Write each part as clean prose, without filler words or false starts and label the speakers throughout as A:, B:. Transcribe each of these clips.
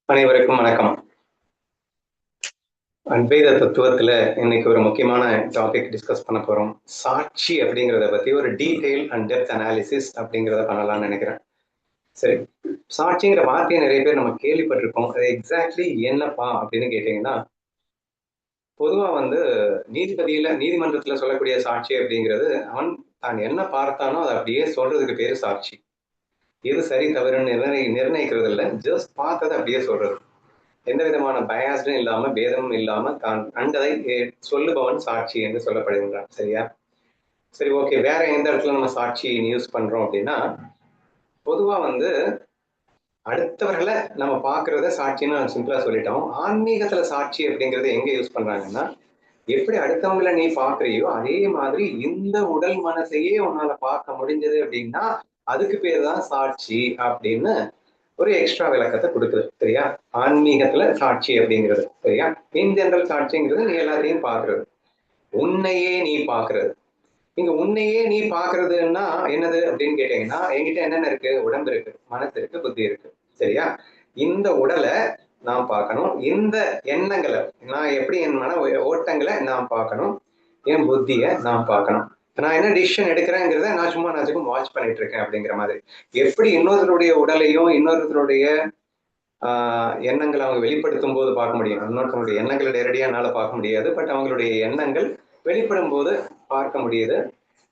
A: அனைவருக்கும் வணக்கம். அத்வைத தத்துவத்துல இன்னைக்கு ஒரு முக்கியமான டாபிக் டிஸ்கஸ் பண்ண போறோம். சாட்சி அப்படிங்கிறத பத்தி ஒரு டீடைல் அண்ட் டெப்த் அனாலிசிஸ் அப்படிங்கிறத பண்ணலாம்னு நினைக்கிறேன். சரி, சாட்சிங்கிற வார்த்தையை நிறைய பேர் நம்ம கேள்விப்பட்டிருக்கோம். அது எக்ஸாக்ட்லி என்னப்பா அப்படின்னு கேட்டீங்கன்னா, பொதுவா வந்து நீதிமன்றத்துல சொல்லக்கூடிய சாட்சி அப்படிங்கிறது அவன் தான் என்ன பார்த்தானோ அதை அப்படியே சொல்றதுக்கு பேரு சாட்சி. எது சரி தவறுன்னு நிர்ணயிக்கிறது இல்லை, ஜஸ்ட் பார்த்ததை அப்படியே சொல்றது. எந்த விதமான பயாஸ்டும் இல்லாம பேதமும் இல்லாம தான் கண்டதை சொல்லுபவன் சாட்சி என்று சொல்லப்படுகின்றான். சரியா? சரி, ஓகே. வேற எந்த இடத்துல நம்ம சாட்சி யூஸ் பண்றோம் அப்படின்னா, பொதுவா வந்து அடுத்தவர்களை நம்ம பாக்குறத சாட்சின்னு சிம்பிளா சொல்லிட்டோம். ஆன்மீகத்துல சாட்சி அப்படிங்கறது எங்க யூஸ் பண்றாங்கன்னா, எப்படி அடுத்தவங்களை நீ பாக்குறியோ அதே மாதிரி இந்த உடல் மனசையே உன்னால பார்க்க முடிஞ்சது அப்படின்னா அதுக்கு பேர் தான் சாட்சி அப்படின்னு ஒரு எக்ஸ்ட்ரா விளக்கத்தை கொடுக்குது. சரியா? ஆன்மீகத்துல சாட்சி அப்படிங்கிறது. சரியா? இன் ஜெனரல் சாட்சிங்கிறது நீ எல்லாத்தையும் பாக்குறது, உன்னையே நீ பாக்குறது. இங்க உன்னையே நீ பாக்குறதுன்னா என்னது அப்படின்னு கேட்டீங்கன்னா, என்கிட்ட என்னென்ன இருக்கு? உடம்பு இருக்கு, மனசு இருக்கு, புத்தி இருக்கு. சரியா? இந்த உடலை நான் பார்க்கணும், இந்த எண்ணங்களை நான் எப்படி என் மன ஓட்டங்களை நான் பார்க்கணும், என் புத்திய நான் பார்க்கணும். நான் என்ன டிசிஷன் எடுக்கிறேங்கிறத நான் சும்மா நாச்சுக்கும் வாட்ச் பண்ணிட்டு இருக்கேன் அப்படிங்கிற மாதிரி. எப்படி இன்னொருத்தருடைய உடலையும் இன்னொருத்தருடைய எண்ணங்களை அவங்க வெளிப்படுத்தும் போது பார்க்க முடியும். இன்னொருத்தருடைய எண்ணங்களை நேரடியாக என்னால பார்க்க முடியாது, பட் அவங்களுடைய எண்ணங்கள் வெளிப்படும் போது பார்க்க முடியுது.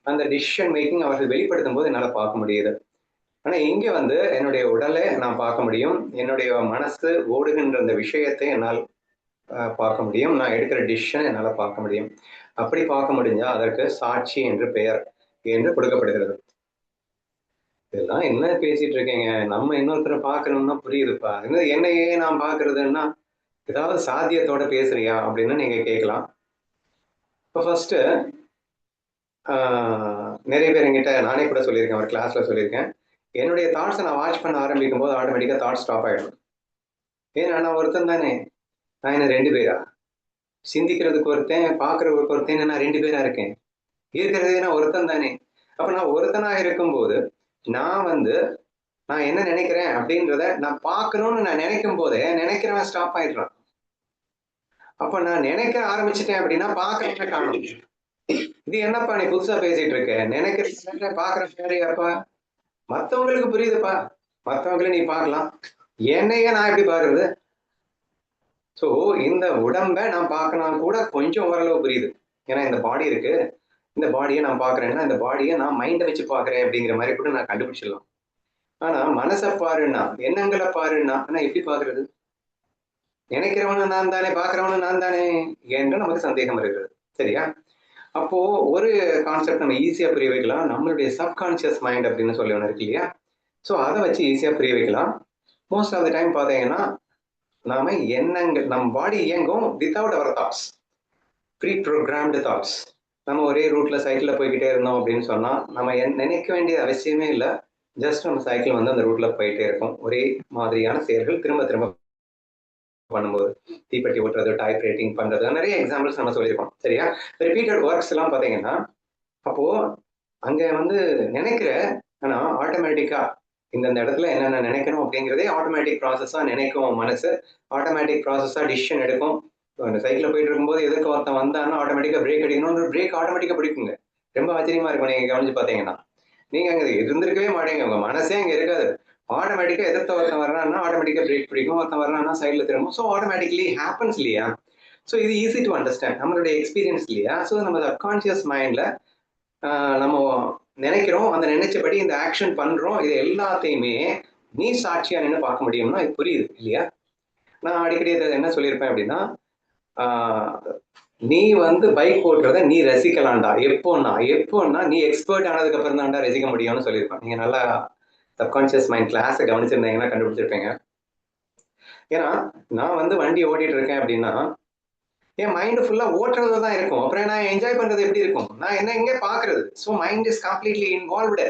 A: அந்த டிசிஷன் மேக்கிங் அவர்கள் வெளிப்படுத்தும் போது என்னால பார்க்க முடியுது. ஆனா இங்க வந்து என்னுடைய உடலை நான் பார்க்க முடியும், என்னுடைய மனசு ஓடுகின்ற அந்த விஷயத்தை என்னால் பார்க்க முடியும், நான் எடுக்கிற டிசிஷன் என்னால பார்க்க முடியும். அப்படி பார்க்க முடிஞ்சா அதற்கு சாட்சி என்று பெயர் என்று கொடுக்கப்படுகிறது. இதெல்லாம் என்ன பேசிட்டு இருக்கீங்க? நம்ம இன்னொருத்தரை பார்க்கணும்னா புரியுதுப்பா. என்னையே நான் பார்க்கறதுன்னா ஏதாவது சாத்தியத்தோட பேசுறியா அப்படின்னு நீங்க கேட்கலாம். இப்போ ஃபர்ஸ்ட் நிறைய பேர் என்கிட்ட நானே கூட சொல்லியிருக்கேன், ஒரு கிளாஸ்ல சொல்லியிருக்கேன். என்னுடைய தாட்ஸை நான் வாட்ச் பண்ண ஆரம்பிக்கும் போது ஆட்டோமேட்டிக்கா தாட் ஸ்டாப் ஆயிடும். ஏன்னா நான் ஒருத்தன் தானே. நான் என்ன ரெண்டு பேரா? சிந்திக்கிறதுக்கு ஒருத்தன், பார்க்கறதுக்கு ஒருத்தன், நான் ரெண்டு பேரா இருக்கேன். இருக்கிறதே நான் ஒருத்தன் தானே. அப்ப நான் ஒருத்தனா இருக்கும்போது நான் வந்து நான் என்ன நினைக்கிறேன் அப்படின்றத நான் பார்க்கணும்னு நான் நினைக்கும் போதே நினைக்கிறவன் ஸ்டாப் ஆயிடுறான். அப்ப நான் நினைக்க ஆரம்பிச்சுட்டேன் அப்படின்னா பார்க்கறவன காணும். இது என்னப்பா நீ புதுசா பேசிட்டு இருக்க? நினைக்கிற பாக்குற சரி அப்பா மத்தவங்களுக்கு புரியுதுப்பா, மத்தவங்கள நீ பார்க்கலாம், என்னையே நான் எப்படி பாக்குறது? சோ இந்த உடம்ப நான் பார்க்கணும் கூட கொஞ்சம் ஓரளவு புரியுது. ஏன்னா இந்த பாடி இருக்கு, இந்த பாடியை நான் பாக்குறேன்னா இந்த பாடியை நான் மைண்டை வச்சு பாக்குறேன் அப்படிங்கிற மாதிரி கூட நான் கண்டுபிடிச்சிடலாம். ஆனா மனசை பாருன்னா, எண்ணங்களை பாருன்னா நான் எப்படி பாக்குறது? நினைக்கிறவனு நான் தானே, பாக்குறவனு நான் தானே என்று நமக்கு சந்தேகம் இருக்கிறது. சரியா? அப்போ ஒரு கான்செப்ட் நம்ம ஈஸியா புரிய வைக்கலாம். நம்மளுடைய சப்கான்சியஸ் மைண்ட் அப்படின்னு சொல்லி ஒன்று இருக்கு இல்லையா? ஸோ அதை வச்சு ஈஸியா புரிய வைக்கலாம். மோஸ்ட் ஆஃப் த டைம் பார்த்தீங்கன்னா நாம எண்ணங்கள், நம்ம பாடி இயங்கும் without our thoughts, pre programmed thoughts. நம்ம ஒரே ரூட்ல சைக்கிள்ல போய்கிட்டே இருந்தோம் அப்படின்னு சொன்னா நம்ம நினைக்க வேண்டிய அவசியமே இல்லை. ஜஸ்ட் நம்ம சைக்கிள் வந்து அந்த ரூட்ல போயிட்டே இருக்கும். ஒரே மாதிரியான செயல்கள் திரும்ப திரும்ப பண்ணும்போது, தீப்பெட்டி ஓட்டுறது, டைப் ரைட்டிங் பண்றது, நிறைய எக்ஸாம்பிள்ஸ் நம்ம சொல்லியிருக்கோம். சரியா? ரிப்பீட்டட் ஒர்க்ஸ் எல்லாம் பார்த்தீங்கன்னா அப்போ அங்க வந்து நினைக்கிற, ஆனா ஆட்டோமேட்டிக்கா இந்த இடத்துல என்னென்ன நினைக்கணும் அப்படிங்கிறதே ஆட்டோமேட்டிக் ப்ராசஸா நினைக்கும் மனசு. ஆட்டோமேட்டிக் ப்ராசஸா டிசிஷன் எடுக்கும். அந்த சைக்கிள் போயிட்டு இருக்கும்போது எதுக்கு ஒருத்தன் வந்தான்னா ஆட்டோமேட்டிக்கா பிரேக் அடிக்கணும், பிரேக் ஆட்டோமேட்டிக்கா பிடிக்குங்க. ரொம்ப ஆச்சரியமா இருக்கும் நீங்க கவனிச்சு பார்த்தீங்கன்னா. நீங்க அங்க இருந்திருக்கவே மாட்டீங்க, உங்க மனசே அங்க இருக்காது. ஆட்டோமேட்டிக்கா எதிர்த்த ஒருத்தன் வர்றான்னா ஆட்டோமேட்டிக்கா பிரேக் பிடிக்கும், ஒருத்தன் வர்றான்னா சைட்ல திரும்பும். ஸோ ஆட்டோமேட்டிக்லி ஹேப்பன்ஸ் இல்லையா? ஸோ இது ஈஸி டு அண்டர்ஸ்டாண்ட், நம்மளுடைய எக்ஸ்பீரியன்ஸ் இல்லையா? ஸோ நம்ம சப்கான்சியஸ் மைண்ட்ல நம்ம நினைக்கிறோம், அந்த நினைச்சபடி இந்த ஆக்ஷன் பண்றோம். இது எல்லாத்தையுமே நீ சாட்சியா நின்று பார்க்க முடியும்னா இது புரியுது இல்லையா? நான் அடிக்கடி என்ன சொல்லியிருப்பேன் அப்படின்னா, நீ வந்து பைக் ஓட்டுறத நீ ரசிக்கலாம்டா. எப்போன்னா நீ எக்ஸ்பர்ட் ஆனதுக்கு அப்புறம் தான்டா ரசிக்க முடியும்னு சொல்லியிருப்பேன். நீங்க நல்லா சப்கான்சியஸ் மைண்ட் கிளாஸை கவனிச்சிருந்தீங்கன்னா கண்டுபிடிச்சிருப்பீங்க. ஏன்னா நான் வந்து வண்டி ஓட்டிட்டு இருக்கேன் அப்படின்னா என் மைண்ட் ஃபுல்லா ஓட்டுறது தான் இருக்கும். அப்புறம் நான் என்ஜாய் பண்றது எப்படி இருக்கும்? நான் என்ன எங்கே பாக்குறது? So mind is completely involved.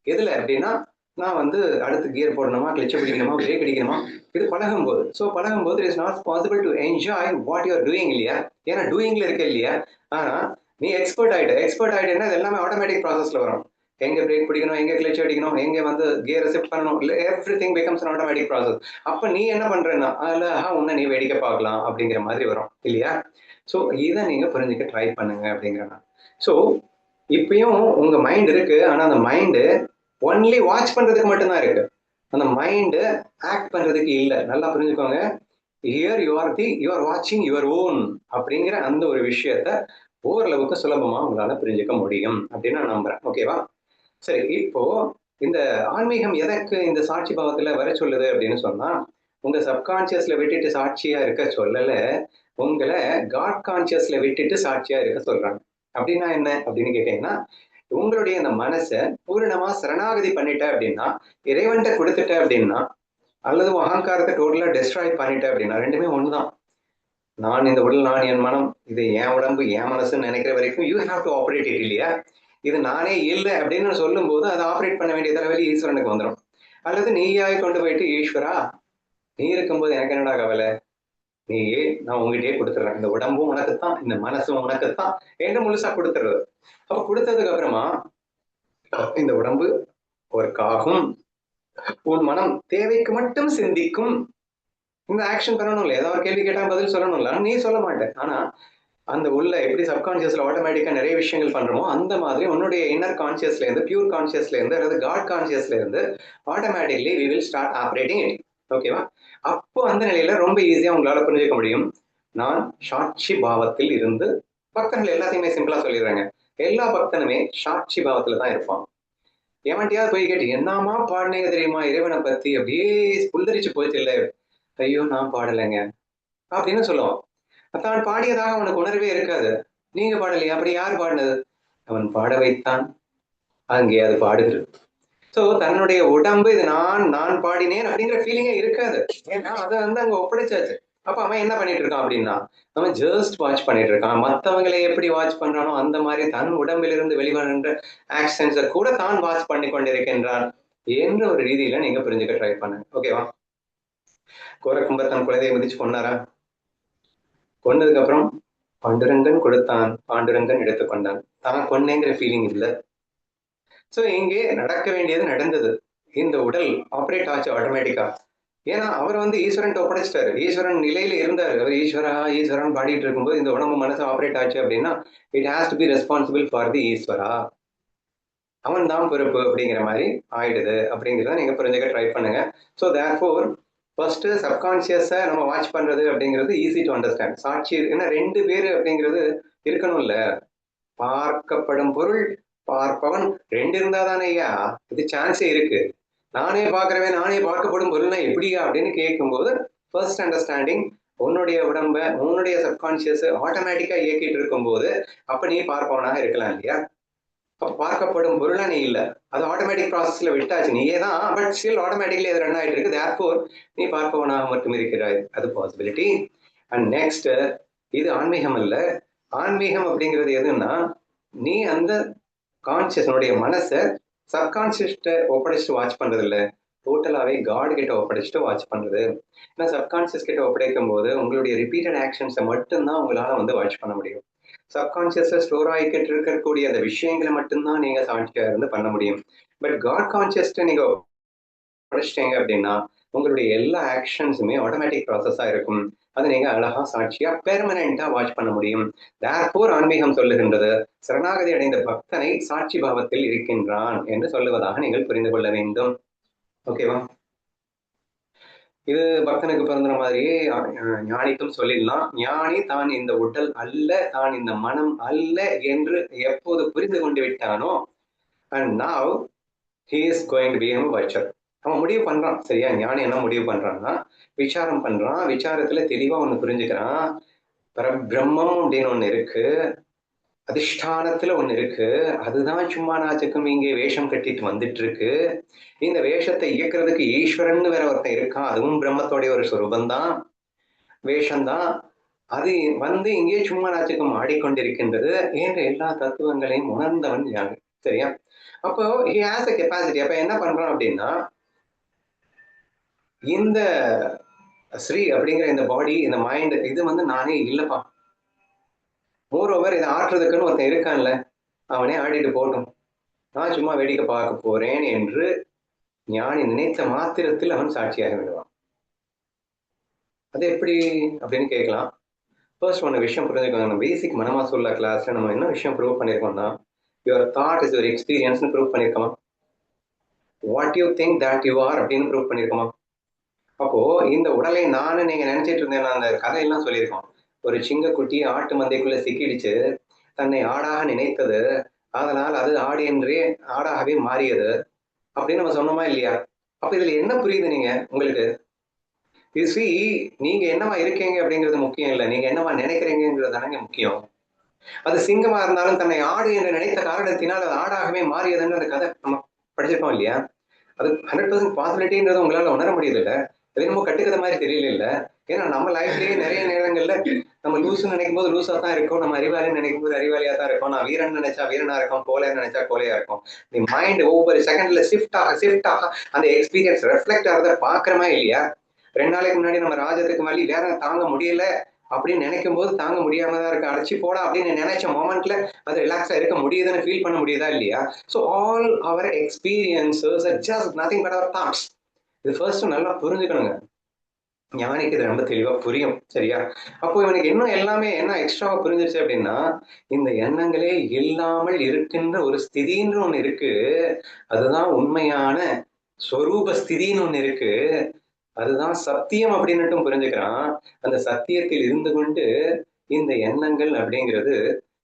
A: எதுல அப்படின்னா நான் வந்து அடுத்து கியர் போடணுமா, கிளட்ச் பிடிக்கணுமா, பிரேக் அடிக்கணுமா, இது பழகும்போது. ஸோ பழகும்போது it's not possible to enjoy what you are doing இல்லையா? ஏன்னா டூயிங்ல இருக்க இல்லையா? ஆனா நீ எக்ஸ்பர்ட் ஆயிட்டேன்னா இது எல்லாமே ஆட்டோமேட்டிக் ப்ராசஸ்ல வரும். எங்க பிரேக் பிடிக்கணும், எங்க கிளச் அடிக்கணும், எங்க வந்து கியரை ஷிஃப்ட் பண்ணணும், every thing becomes an automatic process. அப்ப நீ என்ன பண்றேன்னா அழகா உன்னை நீ வேடிக்கை பார்க்கலாம் அப்படிங்கிற மாதிரி வரும் இல்லையா? ஸோ இதை நீங்க புரிஞ்சுக்க ட்ரை பண்ணுங்க அப்படிங்கிறேன். ஸோ இப்பயும் உங்க மைண்ட் இருக்கு, ஆனா அந்த மைண்டு ஒன்லி வாட்ச் பண்றதுக்கு மட்டும்தான் இருக்கு. அந்த மைண்டு ஆக்ட் பண்றதுக்கு இல்லை. நல்லா புரிஞ்சுக்கோங்க. ஹியர் யூ ஆர் வாட்சிங் யுவர் ஓன் அப்படிங்கிற அந்த ஒரு விஷயத்த ஓரளவுக்கு சுலபமா உங்களால புரிஞ்சுக்க முடியும் அப்படின்னு நான் நம்புறேன். ஓகேவா? சரி, இப்போ இந்த ஆன்மீகம் எதற்கு இந்த சாட்சி பாவத்துல வர சொல்லுது அப்படின்னு சொன்னா, உங்க சப்கான்சியஸ்ல விட்டுட்டு சாட்சியா இருக்க சொல்லல, உங்களை காட் கான்சியஸ்ல விட்டுட்டு சாட்சியா இருக்க சொல்றாங்க. அப்படின்னா என்ன அப்படின்னு கேட்டீங்கன்னா, உங்களுடைய அந்த மனசை பூரணமா சரணாகதி பண்ணிட்ட அப்படின்னா, இறைவன்கிட்ட கொடுத்துட்ட அப்படின்னா, அல்லது அகங்காரத்தை டோட்டலா டெஸ்ட்ராய் பண்ணிட்ட அப்படின்னா, ரெண்டுமே ஒண்ணுதான். நான் இந்த உடல், நான் என் மனம், இது என் உடம்பு என் மனசுன்னு நினைக்கிற வரைக்கும் you have to operate it இல்லையா? இது நானே இல்லை அப்படின்னு சொல்லும் போது அதை ஆப்ரேட் பண்ண வேண்டிய தலைவலி ஈஸ்வரனுக்கு வந்துடும். அல்லது நீயாய் கொண்டு போயிட்டு ஈஸ்வரா நீ இருக்கும்போது எனக்கு என்னடா கவலை, நீ நான் உங்ககிட்டயே கொடுத்துட்றேன், இந்த உடம்பும் உனக்குத்தான், இந்த மனசும் உனக்குத்தான் என்று முழுசா கொடுத்துடுறது. அப்ப கொடுத்ததுக்கு அப்புறமா இந்த உடம்பு ஒர்க் ஆகும், உன் மனம் தேவைக்கு மட்டும் சிந்திக்கும். இந்த ஆக்ஷன் பண்ணணும்ல, ஏதாவது ஒரு கேள்வி கேட்டா பதில் சொல்லணும்ல, நீ சொல்ல மாட்டேன். ஆனா அந்த உள்ள எப்படி சப்கான்சியஸ்ல ஆட்டோமேட்டிக்கா நிறைய விஷயங்கள் பண்றோமோ அந்த மாதிரி உன்னுடைய இன்னர் கான்சியஸ்ல இருந்து, பியூர் கான்சியஸ்ல இருந்து அல்லது காட் கான்சியஸ்ல இருந்து automatically we will start operating it. ஓகேவா? அப்போ அந்த நிலையில ரொம்ப ஈஸியா உங்களால புரிஞ்சுக்க முடியும். நான் சாட்சி பாவத்தில் இருந்து, பக்தர்கள் எல்லாத்தையுமே சிம்பிளா சொல்லிடுறாங்க, எல்லா பக்தனுமே சாட்சி பாவத்துல தான் இருப்பான். எவன்ட்டியாவது போய் கேட்டு என்னமா பாடினீங்க தெரியுமா இறைவனை பத்தி, அப்படியே புல்லரிச்சு போச்சு இல்ல, ஐயோ நான் பாடலைங்க அப்படின்னு சொல்லுவான். தான் பாடியதாக அவனுக்கு உணர்வே இருக்காது. நீங்க பாடலையா? அப்படி யார் பாடினது? அவன் பாட வைத்தான், அங்கே அது பாடுகிறது. சோ தன்னுடைய உடம்பு இது நான் பாடினேன் அப்படிங்கிற ஃபீலிங்கே இருக்காது. ஏன்னா அதை வந்து அங்க ஒப்படைச்சாச்சு. அப்ப அவன் என்ன பண்ணிட்டு இருக்கான் அப்படின்னா, அவன் ஜஸ்ட் வாட்ச் பண்ணிட்டு இருக்கான். மத்தவங்களை எப்படி வாட்ச் பண்றானோ அந்த மாதிரி தன் உடம்பிலிருந்து வெளிவருகின்ற ஆக்ஷன்ஸை கூட தான் வாட்ச் பண்ணி கொண்டிருக்கின்றான் என்ற ஒரு ரீதியில நீங்க புரிஞ்சுக்க ட்ரை பண்ணுங்க. ஓகேவா? கோரக்கும்பர் தன் குழந்தையை மிதிச்சு கொண்டாரா? கொண்டதுக்கு அப்புறம் பாண்டுரங்கன் கொடுத்தான், பாண்டுரங்கன் எடுத்துக்கொண்டான். தான் கொன்னேங்கிற ஃபீலிங் இல்லை. சோ இங்கே நடக்க வேண்டியது நடந்தது. இந்த உடல் ஆப்ரேட் ஆச்சு ஆட்டோமேட்டிக்கா. ஏன்னா அவர் வந்து ஈஸ்வரன் ஒப்படைச்சிட்டாரு, ஈஸ்வரன் நிலையில இருந்தாரு. அவர் ஈஸ்வரா ஈஸ்வரன் பாடிட்டு இருக்கும்போது இந்த உடம்பு மனசு ஆப்ரேட் ஆச்சு அப்படின்னா it has to be responsible for the ஈஸ்வரா. அவன் தான் பொறுப்பு அப்படிங்கிற மாதிரி ஆயிடுது அப்படிங்கிறத நீங்க புரிஞ்சுக்க ட்ரை பண்ணுங்க. ஸோ தேர்ஃபோர் ஃபர்ஸ்ட் சப்கான்சியஸை நம்ம வாட்ச் பண்றது அப்படிங்கிறது ஈஸி டு அண்டர்ஸ்டாண்ட். சாட்சி ஏன்னா ரெண்டு பேரு அப்படிங்கிறது இருக்கணும்ல. பார்க்கப்படும் பொருள், பார்ப்பவன் ரெண்டு இருந்தா தானே ஐயா இது சான்ஸே இருக்கு. நானே பார்க்கிறவன் நானே பார்க்கப்படும் பொருள்னா எப்படியா அப்படின்னு கேட்கும்போது ஃபர்ஸ்ட் அண்டர்ஸ்டாண்டிங், உன்னுடைய உடம்ப உன்னுடைய சப்கான்சியஸ் ஆட்டோமேட்டிக்கா இயக்கிட்டு இருக்கும்போது அப்ப நீ பார்ப்பவனாக இருக்கலாம் இல்லையா? பார்க்கப்படும் பொருளா நீ இல்ல, அது ஆட்டோமேட்டிக் ப்ராசஸ்ல விட்டாச்சு, நீயே தான், பட் ஸ்டில் ஆட்டோமேட்டிக்லி அது ரன் ஆயிட்டு இருக்கு. தேர்ஃபோர் நீ பார்ப்பவனாக மட்டும் இருக்கிறாய், அது பாசிபிலிட்டி. அண்ட் நெக்ஸ்ட், இது ஆன்மீகம் அல்ல. ஆன்மீகம் அப்படிங்கிறது எதுன்னா, நீ அந்த கான்சியஸ்னுடைய மனசை சப்கான்சியஸ்ட ஒப்படைச்சிட்டு வாட்ச் பண்றது இல்லை, டோட்டலாவே காட் கிட்ட ஒப்படைச்சிட்டு வாட்ச் பண்றது. ஏன்னா சப்கான்சியஸ் கிட்ட ஒப்படைக்கும் போது உங்களுடைய ரிப்பீட்டட் ஆக்ஷன்ஸை மட்டும்தான் உங்களால வந்து வாட்ச் பண்ண முடியும். சப்கான்சியஸ்ல ஸ்டோர் ஆகிக்கிட்டு இருக்கக்கூடிய அந்த விஷயங்களை மட்டும்தான் நீங்க சாட்சியா இருந்து பண்ண முடியும். பட் காட் கான்சியஸ்ட நீங்க படிச்சிட்டீங்க அப்படின்னா உங்களுடைய எல்லா ஆக்ஷன்ஸுமே ஆட்டோமேட்டிக் ப்ராசஸா இருக்கும். அதை நீங்க அழகா சாட்சியா பெர்மனண்டா வாட்ச் பண்ண முடியும். தேர்ஃபோர் ஆன்மீகம் சொல்லுகின்றது, சரணாகதி அடைந்த பக்தனை சாட்சி பாவத்தில் இருக்கின்றான் என்று சொல்லுவதாக நீங்கள் புரிந்து கொள்ள வேண்டும். ஓகேவா? இது பக்தனுக்கு பிறந்த மாதிரியே ஞானிக்கும் சொல்லிடலாம். ஞானி தான் இந்த உடல் அல்ல, தான் இந்த மனம் அல்ல என்று எப்போது புரிந்து கொண்டு விட்டானோ, and now he is going to be a watcher. அவன் முடிவு பண்றான். சரியா? ஞானி என்ன முடிவு பண்றான்னா, விசாரம் பண்றான். விசாரத்துல தெளிவா ஒண்ணு புரிஞ்சுக்கிறான், பரபிரம்மம் அப்படின்னு ஒண்ணு இருக்கு, அதிஷ்டானத்துல ஒண்ணு இருக்கு, அதுதான் சும்மா நாச்சுக்கும் இங்கே வேஷம் கட்டிட்டு வந்துட்டு இருக்கு. இந்த வேஷத்தை இயக்குறதுக்கு ஈஸ்வரன் வேற ஒருத்தன் இருக்கான், அதுவும் பிரம்மத்தோடைய ஒரு சுரூபந்தான், வேஷம்தான். அது வந்து இங்கே சும்மா நாச்சுக்கும் ஆடிக்கொண்டிருக்கின்றது என்ற எல்லா தத்துவங்களையும் உணர்ந்தவன் யாரு? சரியா? அப்போ he has a capacity. அப்ப என்ன பண்றான் அப்படின்னா, இந்த ஸ்ரீ அப்படிங்கிற இந்த பாடி, இந்த மைண்ட், இது வந்து நானே இல்லப்பா. மோர் ஓவர் இதை ஆற்றுறதுக்குன்னு ஒருத்தன் இருக்கான்ல, அவனே ஆடிட்டு போட்டும், நான் சும்மா வேடிக்கை பார்க்க போறேன் என்று ஞானி நினைத்த மாத்திரத்தில் அவன் சாட்சியாக விடுவான். அது எப்படி அப்படின்னு கேட்கலாம். ஃபர்ஸ்ட் ஒன்று விஷயம் புரிஞ்சுக்கோங்க. நம்ம பேசிக் மனமா சொல்ல கிளாஸ்ல நம்ம என்ன விஷயம் ப்ரூவ் பண்ணியிருக்கோம்னா, யுவர் தாட் இஸ் யுவர் எக்ஸ்பீரியன்ஸ்னு ப்ரூவ் பண்ணியிருக்கோமா? What you think that you are அப்படின்னு ப்ரூவ் பண்ணியிருக்கோமா? அப்போ இந்த உடலை நான் நீங்க நினைச்சிட்டு இருந்தேன். அந்த கதையெல்லாம் சொல்லியிருக்கோம். ஒரு சிங்கக்குட்டி ஆட்டு மந்தைக்குள்ள சிக்கிடுச்சு, தன்னை ஆடாக நினைத்தது, அதனால் அது ஆடு என்றே ஆடாகவே மாறியது அப்படின்னு நம்ம சொன்னோமா இல்லையா? அப்ப இதுல என்ன புரியுது நீங்க உங்களுக்கு? நீங்க என்னவா இருக்கீங்க அப்படிங்கிறது முக்கியம் இல்லை, நீங்க என்னவா நினைக்கிறீங்கிறது தானே முக்கியம். அது சிங்கமா இருந்தாலும் தன்னை ஆடு என்று நினைத்த காரணத்தினால் அது ஆடாகவே மாறியதுன்னு அந்த கதை நம்ம படிச்சிருக்கோம் இல்லையா? அது 100% பாசிபிலிட்டின்றதை உங்களால உணர முடியுது இல்ல? அது என்னமோ கட்டுக்கதை மாதிரி தெரியல இல்ல? ஏன்னா நம்ம லைஃப்லயே நிறைய நேரங்கள்ல நம்ம லூசுன்னு நினைக்கும் போது லூசா தான் இருக்கும், நம்ம அறிவாளின்னு நினைக்கும் போது அறிவாளியா தான் இருக்கும், நான் வீரன் நினைச்சா வீரனா இருக்கும், கோழைன்னு நினைச்சா கோழையா இருக்கும். தி மைண்ட் ஒவ்வொரு செகண்ட்ல ஷிஃப்ட் ஆக அந்த எக்ஸ்பீரியன்ஸ் ரெஃப்ளெக்ட் ஆகிறத பாக்குறமா இல்லையா? 2 நாளைக்கு முன்னாடி நம்ம ராஜத்துக்கு வழி வேற தாங்க முடியல அப்படின்னு நினைக்கும் போது தாங்க முடியாம தான் இருக்கு, அடைச்சி போடா அப்படின்னு நினைச்ச மொமெண்ட்ல அது ரிலாக்ஸா இருக்க முடியுதுன்னு ஃபீல் பண்ண முடியுதா இல்லையா? So all our experiences are just nothing but our thoughts. இது ஃபர்ஸ்ட் நல்லா புரிஞ்சுக்கணுங்க. ஞானிக்கு இது ரொம்ப தெளிவா புரியும். சரியா? அப்போ இவனுக்கு இன்னும் எல்லாமே என்ன எக்ஸ்ட்ராவா புரிஞ்சிருச்சு அப்படின்னா, இந்த எண்ணங்களே இல்லாமல் இருக்கின்ற ஒரு ஸ்திதின்னு ஒண்ணு இருக்கு. அதுதான் உண்மையான ஸ்வரூப ஸ்திதின்னு ஒண்ணு இருக்கு. அதுதான் சத்தியம் அப்படின்னுட்டும் புரிஞ்சுக்கிறான். அந்த சத்தியத்தில் இருந்து கொண்டு இந்த எண்ணங்கள் அப்படிங்கிறது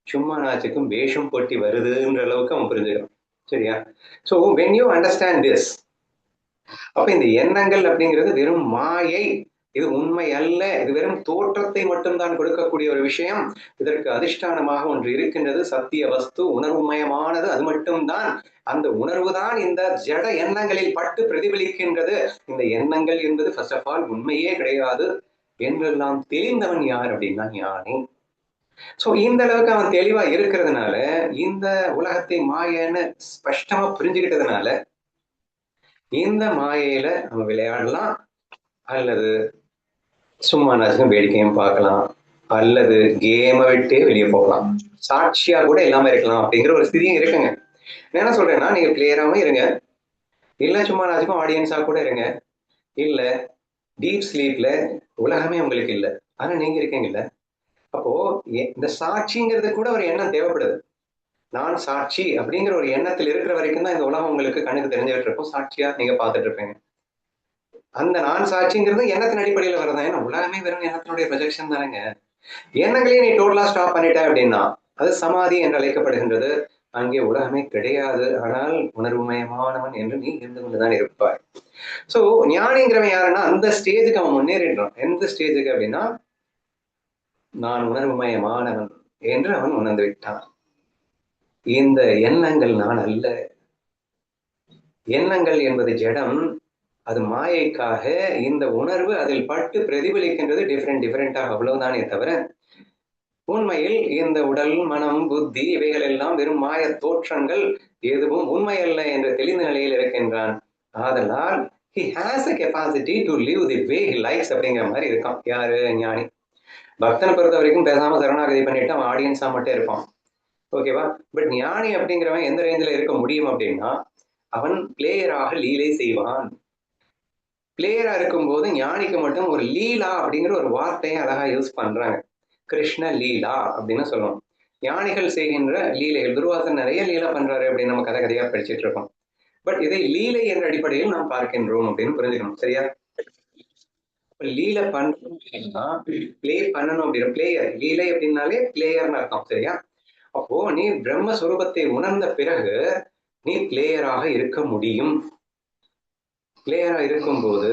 A: சும்மா நாச்சுக்கும் வேஷம் போட்டி வருதுன்ற அளவுக்கு அவன் புரிஞ்சுக்கிறான். சரியா? So when you understand this, அப்ப இந்த எண்ணங்கள் அப்படிங்கிறது வெறும் மாயை, இது உண்மை அல்ல, இது வெறும் தோற்றத்தை மட்டும்தான் கொடுக்கக்கூடிய ஒரு விஷயம். இதற்கு அதிஷ்டானமாக ஒன்று இருக்கின்றது, சத்திய வஸ்து உணர்வுமயமானது, அது மட்டும்தான். அந்த உணர்வு தான் இந்த ஜட எண்ணங்களில் பட்டு பிரதிபலிக்கின்றது. இந்த எண்ணங்கள் என்பது ஃபர்ஸ்ட் ஆஃப் ஆல் உண்மையே கிடையாது என்றெல்லாம் தெரிந்தவன் யார் அப்படின்னா ஞானி. சோ இந்த அளவுக்கு அவன் தெளிவா இருக்கிறதுனால, இந்த உலகத்தை மாயன்னு ஸ்பஷ்டமா புரிஞ்சுக்கிட்டதுனால, இந்த மாயையில நம்ம விளையாடலாம், அல்லது சும்மா நாச்சும் வேடிக்கையும் பார்க்கலாம், அல்லது கேமை விட்டே வெளியே போகலாம், சாட்சியா கூட இல்லாம இருக்கலாம் அப்படிங்கிற ஒரு ஸ்திதியும் இருக்குங்க. நான் என்ன சொல்றேன்னா, நீங்க பிளேயராகவும் இருங்க, இல்ல சும்மா நாச்சுக்கும் ஆடியன்ஸா கூட இருங்க, இல்ல டீப் ஸ்லீப்ல உலகமே உங்களுக்கு இல்லை, ஆனா நீங்க இருக்கீங்கல்ல. அப்போ இந்த சாட்சிங்கிறது கூட ஒரு எண்ணம் தேவைப்படுது. நான் சாட்சி அப்படிங்கிற ஒரு எண்ணத்தில் இருக்கிற வரைக்கும் தான் இந்த உலகம் உங்களுக்கு கண்ணுக்கு தெரிஞ்சுட்டு இருக்கும், சாட்சியா நீங்க பார்த்துட்டு இருப்பீங்க. அந்த நான் சாட்சிங்கிறது எண்ணத்தின் அடிப்படையில் வரதான். ஏன்னா உலகமே வெறும் எண்ணத்தினுடைய ப்ரொஜெக்ஷன் தானேங்க. எண்ணங்களே நீ டோட்டலா ஸ்டாப் பண்ணிட்ட அப்படின்னா அது சமாதி என்று அழைக்கப்படுகின்றது. அங்கே உலகமே கிடையாது, ஆனால் உணர்வுமயமானவன் என்று நீ இருந்து கொண்டுதான் இருப்பாய். சோ ஞானிங்கிறவன் யாருன்னா அந்த ஸ்டேஜுக்கு அவன் முன்னேறிடுறான். எந்த ஸ்டேஜுக்கு அப்படின்னா, நான் உணர்வுமயமானவன் என்று அவன் உணர்ந்து விட்டான். இந்த எண்ணங்கள் நான் அல்ல. எண்ணங்கள் என்பது ஜடம், அது மாயைக்காக. இந்த உணர்வு அதில் பட்டு பிரதிபலிக்கின்றது டிஃபரெண்டாக, அவ்வளவுதானே தவிர உண்மையில் இந்த உடல், மனம், புத்தி இவைகள் எல்லாம் வெறும் மாய தோற்றங்கள், எதுவும் உண்மை அல்ல என்ற தெளிந்த நிலையில் இருக்கின்றான். ஆதலால் he has a capacity to live the way he likes அப்படிங்கிற மாதிரி இருக்கான். யாரு? ஞானி. பக்தனை பொறுத்த வரைக்கும் பேசாம சரணாகதி பண்ணிட்டு அவன் ஆடியன்ஸா மட்டும் இருப்பான். ஓகேவா? பட் ஞானி அப்படிங்கிறவன் எந்த ரேஞ்சில் இருக்க முடியும் அப்படின்னா, அவன் பிளேயராக லீலை செய்வான். பிளேயரா இருக்கும்போது ஞானிக்கு மட்டும் ஒரு லீலா அப்படிங்கிற ஒரு வார்த்தையை அழகா யூஸ் பண்றாங்க. கிருஷ்ண லீலா அப்படின்னு சொல்லுவோம். ஞானிகள் செய்கின்ற லீலைகள், துர்வாசன் நிறைய லீலா பண்றாரு அப்படின்னு நம்ம கதை கதையா படிச்சுட்டு இருக்கோம். பட் இதை லீலை என்ற அடிப்படையில் நாம் பார்க்கின்றோம் அப்படின்னு புரிஞ்சுக்கணும். சரியா? லீலை பண்ணணும் அப்படின்னா பிளே பண்ணணும் அப்படின்னா பிளேயர், லீலை அப்படின்னாலே பிளேயர்னு அர்த்தம். சரியா? அப்போ நீ பிரம்மஸ்வரூபத்தை உணர்ந்த பிறகு நீ பிளேயராக இருக்க முடியும். பிளேயரா இருக்கும்போது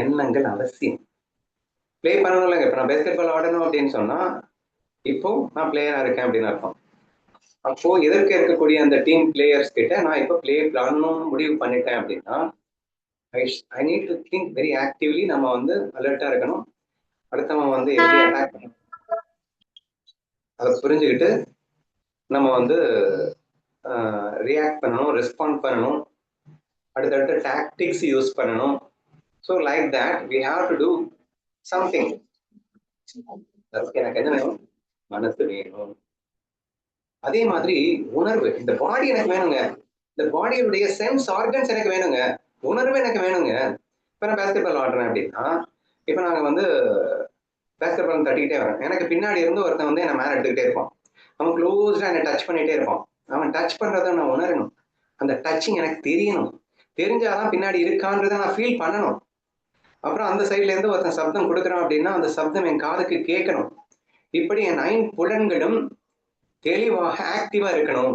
A: எண்ணங்கள் அவசியம். பிளே பண்ணணும் இல்லைங்க. இப்ப நான் பேஸ்கெட் பால் ஆடணும் அப்படின்னு சொன்னா இப்போ நான் பிளேயரா இருக்கேன் அப்படின்னு அர்த்தம். அப்போ எதற்கு இருக்கக்கூடிய அந்த டீம் பிளேயர்ஸ் கிட்ட நான் இப்போ பிளே பண்ணணும் முடிவு பண்ணிட்டேன் அப்படின்னா, I need to think very actively. நம்ம வந்து அலர்ட்டா இருக்கணும். அடுத்தவன் வந்து எப்படி அட்டாக் பண்ணணும் அதை புரிஞ்சுக்கிட்டு நம்ம வந்து ரியாக்ட் பண்ணணும், ரெஸ்பாண்ட் பண்ணணும், அடுத்தடுத்த டாக்டிக்ஸ் யூஸ் பண்ணணும். So like that we have to do something. அதுக்கு எனக்கு என்ன வேணும்? மனசு வேணும். அதே மாதிரி உணர்வு, இந்த பாடி எனக்கு வேணுங்க. இந்த பாடியுடைய சென்ஸ் ஆர்கன்ஸ் எனக்கு வேணுங்க, உணர்வு எனக்கு வேணுங்க. இப்போ நான் பேஸ்கெட் பால் ஆடுறேன் அப்படின்னா, இப்போ நாங்கள் வந்து பேஸ்கெட் பால் தட்டிக்கிட்டே வரேன், எனக்கு பின்னாடி இருந்து ஒருத்தன் வந்து என்னை மேலே எடுத்துக்கிட்டே இருப்பான், அவன் க்ளோஸ்டாக என்னை டச் பண்ணிகிட்டே இருப்பான். அவன் டச் பண்ணுறதை நான் உணரணும், அந்த டச்சிங் எனக்கு தெரியணும், தெரிஞ்சாதான் பின்னாடி இருக்கான்றதை நான் ஃபீல் பண்ணணும். அப்புறம் அந்த சைட்லேருந்து ஒருத்தன் சப்தம் கொடுக்குறான் அப்படின்னா அந்த சப்தம் என் காதுக்கு கேட்கணும். இப்படி என் 9 புலன்களும் தெளிவாக ஆக்டிவா இருக்கணும்.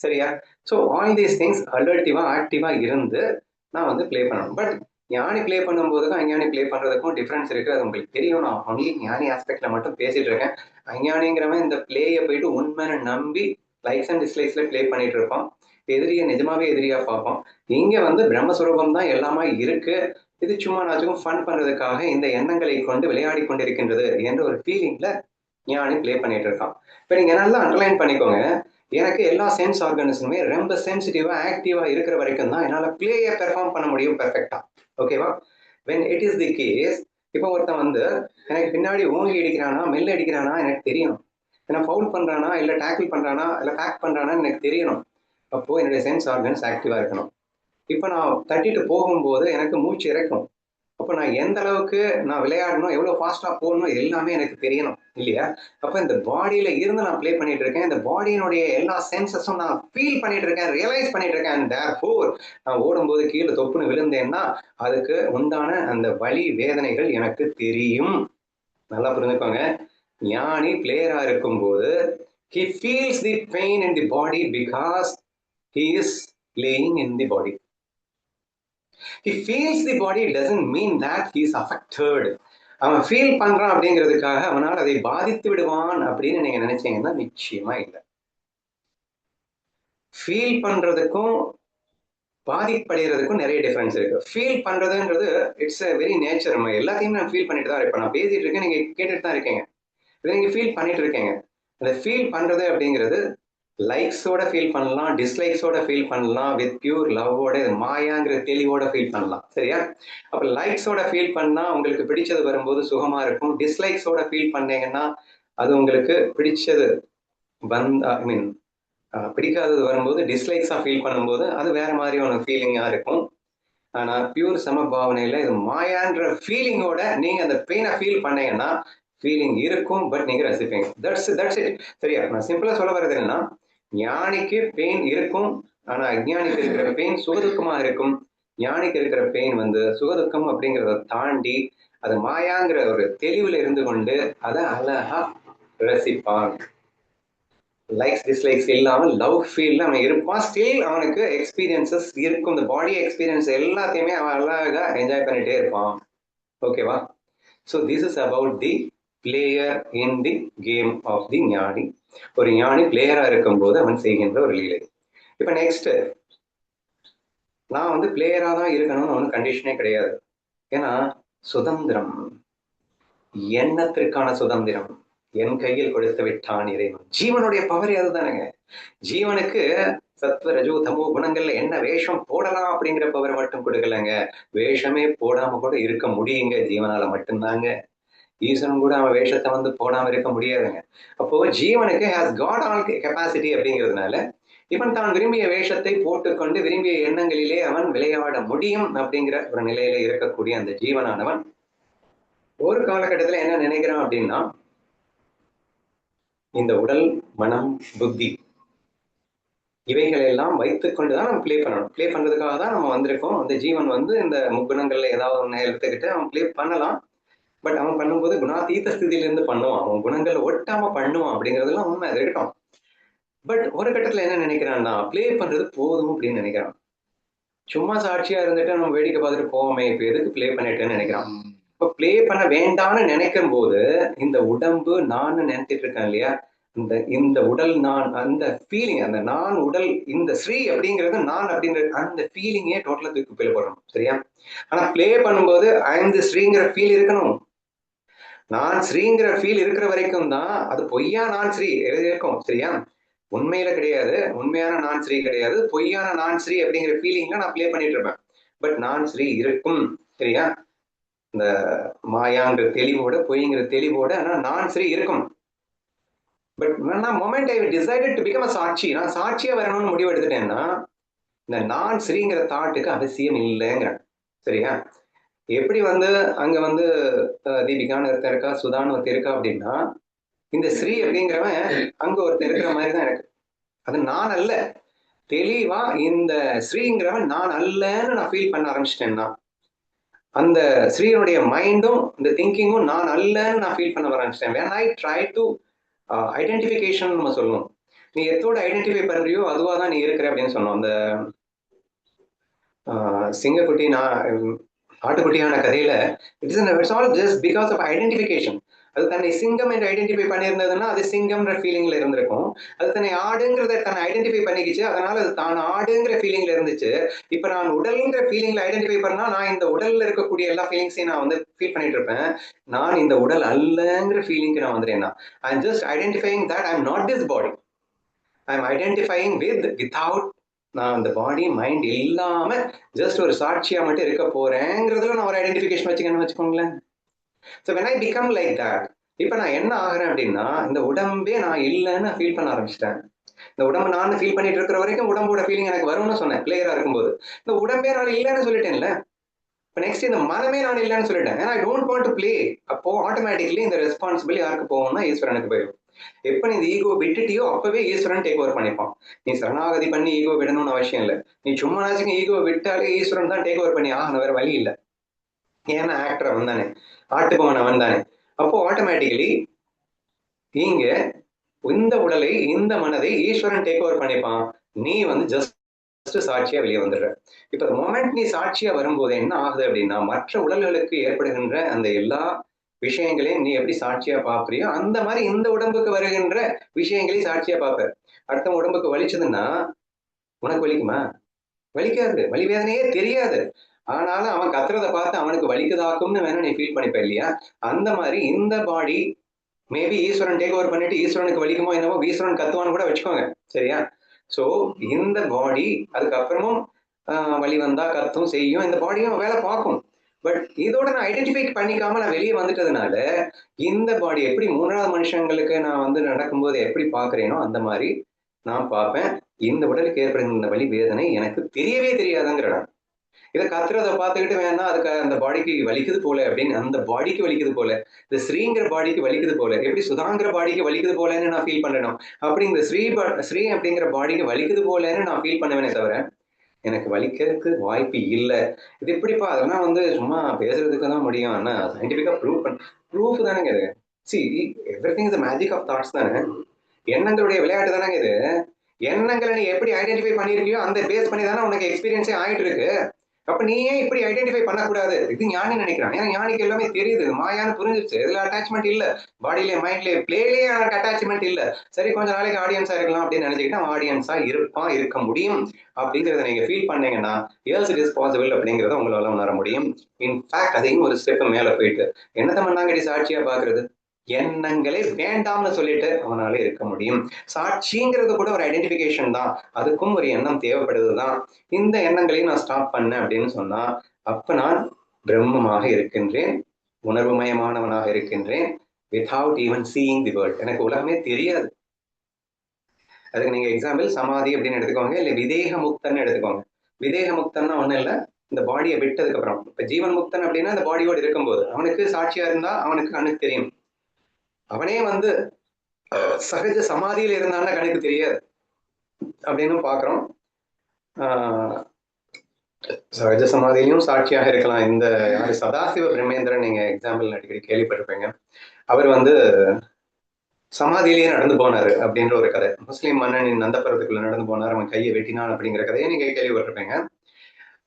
A: சரியா? ஸோ ஆல் தீஸ் திங்ஸ் அலர்ட்டிவா ஆக்டிவா இருந்து நான் வந்து பிளே பண்ணணும். பட் ஞானி பிளே பண்ணும்போதுக்கும் அஞ்ஞானி பிளே பண்றதுக்கும் டிஃபரன்ஸ் இருக்கு, அது உங்களுக்கு தெரியும். நான் ஒன்லி ஞானி ஆஸ்பெக்ட்ல மட்டும் பேசிட்டு இருக்கேன். அஞ்ஞானிங்கிறவன் இந்த பிளேயை போயிட்டு உண்மைன்னு நம்பி லைக்ஸ் அண்ட் டிஸ்லைக்ஸ்ல பிளே பண்ணிட்டு இருப்பான், எதிரியை நிஜமாவே எதிரியா பார்ப்பான். இங்க வந்து பிரம்மஸ்வரூபம் தான் எல்லாமே இருக்கு, இது சும்மா நாச்சுக்கும் ஃபன் பண்றதுக்காக இந்த எண்ணங்களை கொண்டு விளையாடி கொண்டிருக்கின்றது என்ற ஒரு ஃபீலிங்ல ஞானி பிளே பண்ணிட்டு இருக்கான். இப்போ நீங்க நல்லா அண்டர்லைன் பண்ணிக்கோங்க, எனக்கு எல்லா சென்ஸ் ஆர்கனிசமுமே ரொம்ப சென்சிட்டிவா ஆக்டிவா இருக்கிற வரைக்கும் தான் என்னால பிளேயை பெர்ஃபார்ம் பண்ண முடியும் பெர்ஃபெக்டா. ஓகேவா? When it is the case, இப்போ ஒருத்தன் வந்து எனக்கு பின்னாடி ஓங்கி அடிக்கிறானா மெல்ல அடிக்கிறானா எனக்கு தெரியணும், என்ன ஃபவுல் பண்றானா இல்ல டேக்கிள் பண்றானா இல்ல பேக் பண்றானா எனக்கு தெரியணும். அப்போ என்னுடைய சென்ஸ் ஆர்கன்ஸ் ஆக்டிவா இருக்கணும். இப்போ நான் தட்டிட்டு போகும்போது எனக்கு மூச்சு இறக்கும், அப்போ நான் எந்த அளவுக்கு நான் விளையாடணும், எவ்வளவு ஃபாஸ்டா போகணும் எல்லாமே எனக்கு தெரியணும் இல்லையா? அப்ப இந்த பாடியில இருந்து நான் பிளே பண்ணிட்டு இருக்கேன், இந்த பாடியினுடைய எல்லா சென்சஸும் நான் ஃபீல் பண்ணிட்டு இருக்கேன், ரியலைஸ் பண்ணிட்டு இருக்கேன். அண்ட் தேர்ஃபோர் நான் ஓடும்போது கீழே தொப்புன்னு விழுந்தேன்னா அதுக்கு உண்டான அந்த வலி வேதனைகள் எனக்கு தெரியும். நல்லா புரிஞ்சுக்கோங்க, ஞானி பிளேயரா இருக்கும்போது he feels the pain in the body because he is playing in the body. He feels the body doesn't mean that he is affected. அவன் ஃபீல் பண்றான் அப்படிங்கிறதுக்காக அவனால் அதை பாதித்து விடுவான் அப்படின்னு நீங்க நினைச்சீங்கன்னா நிச்சயமா இல்லை. ஃபீல் பண்றதுக்கும் பாதிப்படைகிறதுக்கும் நிறைய டிஃபரன்ஸ் இருக்கு. ஃபீல் பண்றதுன்றது இட்ஸ் அ வெரி நேச்சர். நம்ம எல்லாத்தையும் நான் ஃபீல் பண்ணிட்டு தான் இருப்பேன். நான் பேசிட்டு இருக்கேன், நீங்க கேட்டுட்டு தான் இருக்கீங்க, இதை நீங்க ஃபீல் பண்ணிட்டு இருக்கீங்க. அந்த ஃபீல் பண்றது அப்படிங்கிறது லைக்ஸோட ஃபீல் பண்ணலாம், டிஸ்லைக்ஸோட ஃபீல் பண்ணலாம், வித் பியூர் லவ்வோட மாயாங்கிற தெளிவோட ஃபீல் பண்ணலாம். சரியா? அப்ப லைக்ஸோட ஃபீல் பண்ணா உங்களுக்கு பிடிச்சது வரும்போது சுகமா இருக்கும், டிஸ்லைக்ஸோட ஃபீல் பண்ணீங்கன்னா அது உங்களுக்கு பிடிச்சது ஐ மீன் பிடிக்காதது வரும்போது டிஸ்லைக்ஸா ஃபீல் பண்ணும்போது அது வேற மாதிரியான ஃபீலிங்கா இருக்கும். ஆனா பியூர் சமபாவனையில இது மாயான்ற ஃபீலிங்கோட நீங்க அந்த பெயினை ஃபீல் பண்ணீங்கன்னா ஃபீலிங் இருக்கும், பட் நீங்க ரசிப்பீங்க. That's it. சரியா? நான் சிம்பிளா சொல்ல வர்றது என்னன்னா, ஞானிக்கு பெயின் இருக்கும், ஆனா அஜ்ஞானிக்கு இருக்கிற பெயின் சுகதுக்கமா இருக்கும். ஞானிக்கு இருக்கிற பெயின் வந்து சுகதுக்கம் அப்படிங்கிறத தாண்டி அது மாயாங்கிற ஒரு தெளிவுல இருந்து கொண்டு அதை அழகா ரசிப்பான். லைக்ஸ் டிஸ்லைக்ஸ் இல்லாமல் லவ் ஃபீல்ல அவன் இருப்பான். ஸ்டில் அவனுக்கு எக்ஸ்பீரியன்சஸ் இருக்கும், இந்த பாடி எக்ஸ்பீரியன்ஸ் எல்லாத்தையுமே அவன் அழகா என்ஜாய் பண்ணிட்டே இருப்பான். ஓகேவா? So this is about the player in the game of the ஞானி. ஒரு ஞானி பிளேயரா இருக்கும்போது அவன் செய்கின்ற ஒரு லீலை. இப்ப நெக்ஸ்ட், நான் வந்து பிளேயரா தான் இருக்கணும்னு ஒன்றும் கண்டிஷனே கிடையாது. ஏன்னா சுதந்திரம், எண்ணத்திற்கான சுதந்திரம் என் கையில் கொடுத்து விட்டான் இறைவன். ஜீவனுடைய பவரே அதுதானேங்க. ஜீவனுக்கு சத்வ ரஜோ தமோ குணங்கள்ல என்ன வேஷம் போடலாம் அப்படிங்கிற பவரை மட்டும் கொடுக்கலங்க, வேஷமே போடாம கூட இருக்க முடியுங்க ஜீவனால மட்டும்தாங்க. ஈஸ்வரன் கூட அவன் வேஷத்தை வந்து போடாம இருக்க முடியாதுங்க. அப்போ ஜீவனுக்கு ஹேஸ் காட் ஆல் கெப்பாசிட்டி அப்படிங்கிறதுனால இவன் தான் விரும்பிய வேஷத்தை போட்டுக்கொண்டு விரும்பிய எண்ணங்களிலே அவன் விளையாட முடியும் அப்படிங்கிற ஒரு நிலையில இருக்கக்கூடிய அந்த ஜீவனானவன் ஒரு காலகட்டத்துல என்ன நினைக்கிறான் அப்படின்னா, இந்த உடல் மனம் புத்தி இவைகள் எல்லாம் வைத்துக் கொண்டுதான் நம்ம பிளே பண்ணணும். பிளே பண்றதுக்காக தான் நம்ம வந்திருக்கோம். அந்த ஜீவன் வந்து இந்த முக்குணங்கள்ல ஏதாவது ஒண்ணு எடுத்துக்கிட்டு அவன் பிளே பண்ணலாம். பட் அவன் பண்ணும்போது குணாதீத ஸ்திதியில இருந்து பண்ணுவான், அவன் குணங்களை ஒட்டாம பண்ணுவான் அப்படிங்கிறதுலாம் உண்மை, அது இருக்கட்டும். பட் ஒரு கட்டத்துல என்ன நினைக்கிறான்னா, பிளே பண்றது போதும் அப்படின்னு நினைக்கிறான். சும்மா சாட்சியா இருந்துட்டு நம்ம வேடிக்கை பார்த்துட்டு போவோமே, இப்ப எதுக்கு பிளே பண்ணிட்டேன்னு நினைக்கிறான். இப்ப பிளே பண்ண வேண்டாம்னு நினைக்கும் போது இந்த உடம்பு நான் நினைச்சிட்டு இருக்கேன் இல்லையா, இந்த உடல் நான், அந்த ஃபீலிங், அந்த நான் உடல், இந்த ஸ்ரீ அப்படிங்கிறது நான் அப்படிங்கிற அந்த ஃபீலிங்கே டோட்டலா தூக்கி பிளே போடணும். சரியா? ஆனா பிளே பண்ணும்போது ஐந்து ஸ்ரீங்கிற ஃபீல் இருக்கணும். நான் ஸ்ரீங்கிற ஃபீல் இருக்கிற வரைக்கும் தான் அது பொய்யா நான் ஸ்ரீ இருக்கும். சரியா? உண்மையில கிடையாது, உண்மையான நான் ஸ்ரீ கிடையாது, பொய்யான நான் ஸ்ரீ அப்படிங்கிற ஃபீலிங்ல நான் பிளே பண்ணிட்டு இருப்பேன். பட் நான் ஸ்ரீ இருக்கும். சரியா? இந்த மாயாங்கிற தெளிவோட பொய்ங்கிற தெளிவோட ஆனா நான் ஸ்ரீ இருக்கும். பட் நான் moment I decided to become a சாட்சி, நான் சாட்சியா வரணும்னு முடிவு எடுத்துட்டேன்னா இந்த நான் ஸ்ரீங்கிற தாட்டுக்கு அவசியம் இல்லைங்கிறேன். சரியா? எப்படி வந்து அங்க வந்து தீபிகான்னு ஒருத்தர் இருக்கா, சுதான்னு ஒருத்தர் இருக்கா அப்படின்னா, இந்த ஸ்ரீ அப்படிங்கிறவன் அங்க ஒருத்தர் இருக்கிற மாதிரி தான் எனக்கு. அது நான் அல்ல. தெளிவா இந்த ஸ்ரீங்கிறவன் நான் அல்லன்னு நான் ஃபீல் பண்ண ஆரம்பிச்சிட்டேன்னா, அந்த ஸ்ரீனுடைய மைண்டும் இந்த திங்கிங்கும் நான் அல்லன்னு நான் ஃபீல் பண்ண ஆரம்பிச்சிட்டேன். when I try to identification நம்ம சொல்லணும். நீ எத்தோட ஐடென்டிஃபை பண்றியோ அதுவா தான் நீ இருக்கிற அப்படின்னு சொன்னோம். அந்த சிங்கக்குட்டி ஆட்டுக்குட்டியான கதையில it's all just because of identification. அது தன்னை சிங்கம் என்று ஐடென்டிஃபை பண்ணியிருந்ததுன்னா அது சிங்கம்ன்ற ஃபீலிங்ல இருந்திருக்கும். அது தன்னை ஆடுங்கிறத தன்னை ஐடென்டிஃபை பண்ணிக்கிச்சு, அதனால அது தான் ஆடுங்கிற ஃபீலிங்ல இருந்துச்சு. இப்ப நான் உடல்ங்கிற ஃபீலிங்ல ஐடென்டிஃபை பண்ணா நான் இந்த உடல்ல இருக்கக்கூடிய எல்லா ஃபீலிங்ஸையும் நான் வந்து ஃபீல் பண்ணிட்டு இருப்பேன். நான் இந்த உடல் அல்லங்கிற ஃபீலிங்க்கு நான் வந்துட்டேன்னா I am just identifying that I am not this body. I am identifying without நான் அந்த பாடி மைண்ட் இல்லாம ஜஸ்ட் ஒரு சாட்சியா மட்டும் இருக்க போறேங்கிறதுல நான் ஒரு ஐடென்டிஃபிகேஷன் வச்சுக்கணும்னு வச்சுக்கோங்களேன். So when I become like that, இப்போ நான் என்ன ஆகிறேன் அப்படின்னா இந்த உடம்பே நான் இல்லைன்னு ஃபீல் பண்ண ஆரம்பிச்சிட்டேன். இந்த உடம்பு நான் ஃபீல் பண்ணிட்டு இருக்கிற வரைக்கும் உடம்போட ஃபீலிங் எனக்கு வரும்னு சொன்னேன் பிளேயரா இருக்கும்போது. இந்த உடம்பே நான் இல்லைன்னு சொல்லிட்டேன்ல, இப்போ நெக்ஸ்ட் இந்த மனமே நான் இல்லைன்னு சொல்லிட்டேன். ஏன்னா I don't want to play. அப்போ ஆட்டோமேட்டிக்லி இந்த ரெஸ்பான்சிபிலிட்டி யாருக்கு போகும்னா ஈஸ்வரனுக்கு போயிடும். எப்ப நீ இந்த ஈகோ விட்டுட்டியோ அப்பவே ஈஸ்வரன் டேக் ஓவர் பண்ணிப்பான். நீ சரணாகதி பண்ணி ஈகோ விடணும்னு அவசியம் இல்லை. நீ சும்மா நாச்சுக்கு ஈகோ விட்டாலே ஈஸ்வரன் தான் டேக் ஓவர் பண்ணி ஆகணும், வேற வழி இல்லை. ஏன்னா ஆக்டர் அவன் தானே, ஆட்டுப்பவன் அவன் தானே. அப்போ ஆட்டோமேட்டிக்கலி இங்க இந்த உடலை இந்த மனதை ஈஸ்வரன் டேக் ஓவர் பண்ணிப்பான். நீ வந்து ஜஸ்ட் சாட்சியா வெளியே வந்துடுற. இப்ப மொமெண்ட் நீ சாட்சியா வரும்போது என்ன ஆகுது அப்படின்னா மற்ற உடல்களுக்கு ஏற்படுகின்ற அந்த எல்லா விஷயங்களையும் நீ எப்படி சாட்சியா பாக்குறியோ அந்த மாதிரி இந்த உடம்புக்கு வருகின்ற விஷயங்களையும் சாட்சியா பார்ப்ப. அடுத்த உடம்புக்கு வலிச்சதுன்னா உனக்கு வலிக்குமா? வலிக்காது, வலி வேதனையே தெரியாது. ஆனாலும் அவன் கத்துறதை பார்த்து அவனுக்கு வலிக்குதாக்கும்னு வேணா நீ ஃபீல் பண்ணிப்ப இல்லையா? அந்த மாதிரி இந்த பாடி மேபி ஈஸ்வரன் டேக் ஓவர் பண்ணிட்டு ஈஸ்வரனுக்கு வலிக்குமோ என்னவோ ஈஸ்வரன் கத்துவான்னு கூட வச்சுக்கோங்க. சரியா? சோ இந்த பாடி அதுக்கப்புறமும் வலி வந்தா கத்தும் செய்யும், இந்த பாடியும் வேலை பார்க்கும். பட் இதோட நான் ஐடென்டிஃபை பண்ணிக்காம நான் வெளியே வந்துட்டதுனால இந்த பாடி எப்படி மூன்றாவது மனுஷங்களுக்கு நான் வந்து நடக்கும்போது எப்படி பாக்குறேனோ அந்த மாதிரி நான் பார்ப்பேன். இந்த உடலுக்கு ஏற்படுகின்ற வலி வேதனை எனக்கு தெரியவே தெரியாதுங்கிறேன். இதை கத்துறதை பார்த்துக்கிட்டு வேணா அதுக்கு அந்த பாடிக்கு வலிக்குது போல அப்படின்னு, அந்த பாடிக்கு வலிக்குது போல, இந்த ஸ்ரீங்கிற பாடிக்கு வலிக்குது போல, எப்படி சுதாங்கிற பாடிக்கு வலிக்குது போலன்னு நான் ஃபீல் பண்ணணும். அப்படி இந்த ஸ்ரீ அப்படிங்கிற பாடிக்கு வலிக்குது போலன்னு நான் ஃபீல் பண்ணுவேனே தவிர எனக்கு வலிக்கிறதுக்கு வாய்ப்பு இல்லை. இது எப்படிப்பா? அதெல்லாம் வந்து சும்மா பேசுறதுக்கு தான் முடியும். ஆனா சயின்டிபிக்கா ப்ரூஃப் தானேங்க இது. See everything is magic of thoughts தானே, எண்ணங்களுடைய விளையாட்டு தானேங்க இது. எண்ணங்களை நீ எப்படி ஐடென்டிஃபை பண்ணிருக்கியோ அந்த பேஸ் பண்ணி தானே உனக்கு எக்ஸ்பீரியன்ஸே ஆயிட்டு இருக்கு. அப்ப நீ ஏன் இப்படி ஐடென்டிஃபை பண்ணக்கூடாது? இது ஞானி நினைக்கிறான். ஏன்னா ஞானிக்கு எல்லாமே தெரியுது, மாயான்னு புரிஞ்சிருச்சு. இதுல அட்டாச்மெண்ட் இல்ல, பாடியிலே மைண்ட்லயே பிளேலயே எனக்கு அட்டாச்மெண்ட் இல்ல. சரி கொஞ்ச நாளைக்கு ஆடியன்ஸா இருக்கலாம் அப்படின்னு நினைச்சுக்கிட்டு அவன் ஆடியன்ஸா இருக்க முடியும் அப்படிங்கிறத நீங்க ஃபீல் பண்ணீங்கன்னா எஸ் இட் இஸ் பாசிபிள் அப்படிங்கிறத உங்களால உணர முடியும். இன்ஃபேக்ட் அதையும் ஒரு ஸ்டெப் மேல போயிட்டு என்னத்த மண்ணாங்கடி சாட்சியா பாக்குறது, எண்ணங்களே வேண்டாம்னு சொல்லிட்டு அவனால இருக்க முடியும். சாட்சிங்கிறது கூட ஒரு ஐடென்டிபிகேஷன் தான், அதுக்கும் ஒரு எண்ணம் தேவைப்படுதுதான். இந்த எண்ணங்களையும் நான் ஸ்டாப் பண்ணேன் அப்படின்னு சொன்னா அப்ப நான் பிரம்மமாக இருக்கின்றேன், உணர்வுமயமானவனாக இருக்கின்றேன், without even seeing the world. எனக்கு உலகமே தெரியாது. அதுக்கு நீங்க எக்ஸாம்பிள் சமாதி அப்படின்னு எடுத்துக்கோங்க, இல்ல விதேக முக்தன்னு எடுத்துக்கோங்க. விதேக முக்தன்னா ஒண்ணும் இல்ல, இந்த பாடியை விட்டதுக்கு அப்புறம். இப்ப ஜீவன் முக்தன் அப்படின்னா இந்த பாடியோடு இருக்கும்போது அவனுக்கு சாட்சியா இருந்தா அவனுக்கு கண்ணுக்கு தெரியும். அவனே வந்து சகஜ சமாதியில இருந்தான்னா கணக்கு தெரியாது அப்படின்னு பாக்குறோம். சகஜ சமாதியிலும் சாட்சியாக இருக்கலாம். இந்த யாரு சதாசிவ பிரம்மேந்திரன் நீங்க எக்ஸாம்பிள் அடிக்கடி கேள்விப்பட்டிருப்பீங்க. அவர் வந்து சமாதியிலேயே நடந்து போனாரு அப்படின்ற ஒரு கதை. முஸ்லீம் மன்னனின் நந்தபுரத்துக்குள்ள நடந்து போனார், அவன் கையை வெட்டினான் அப்படிங்கிற கதையை நீங்க கேள்விப்பட்டிருப்பீங்க.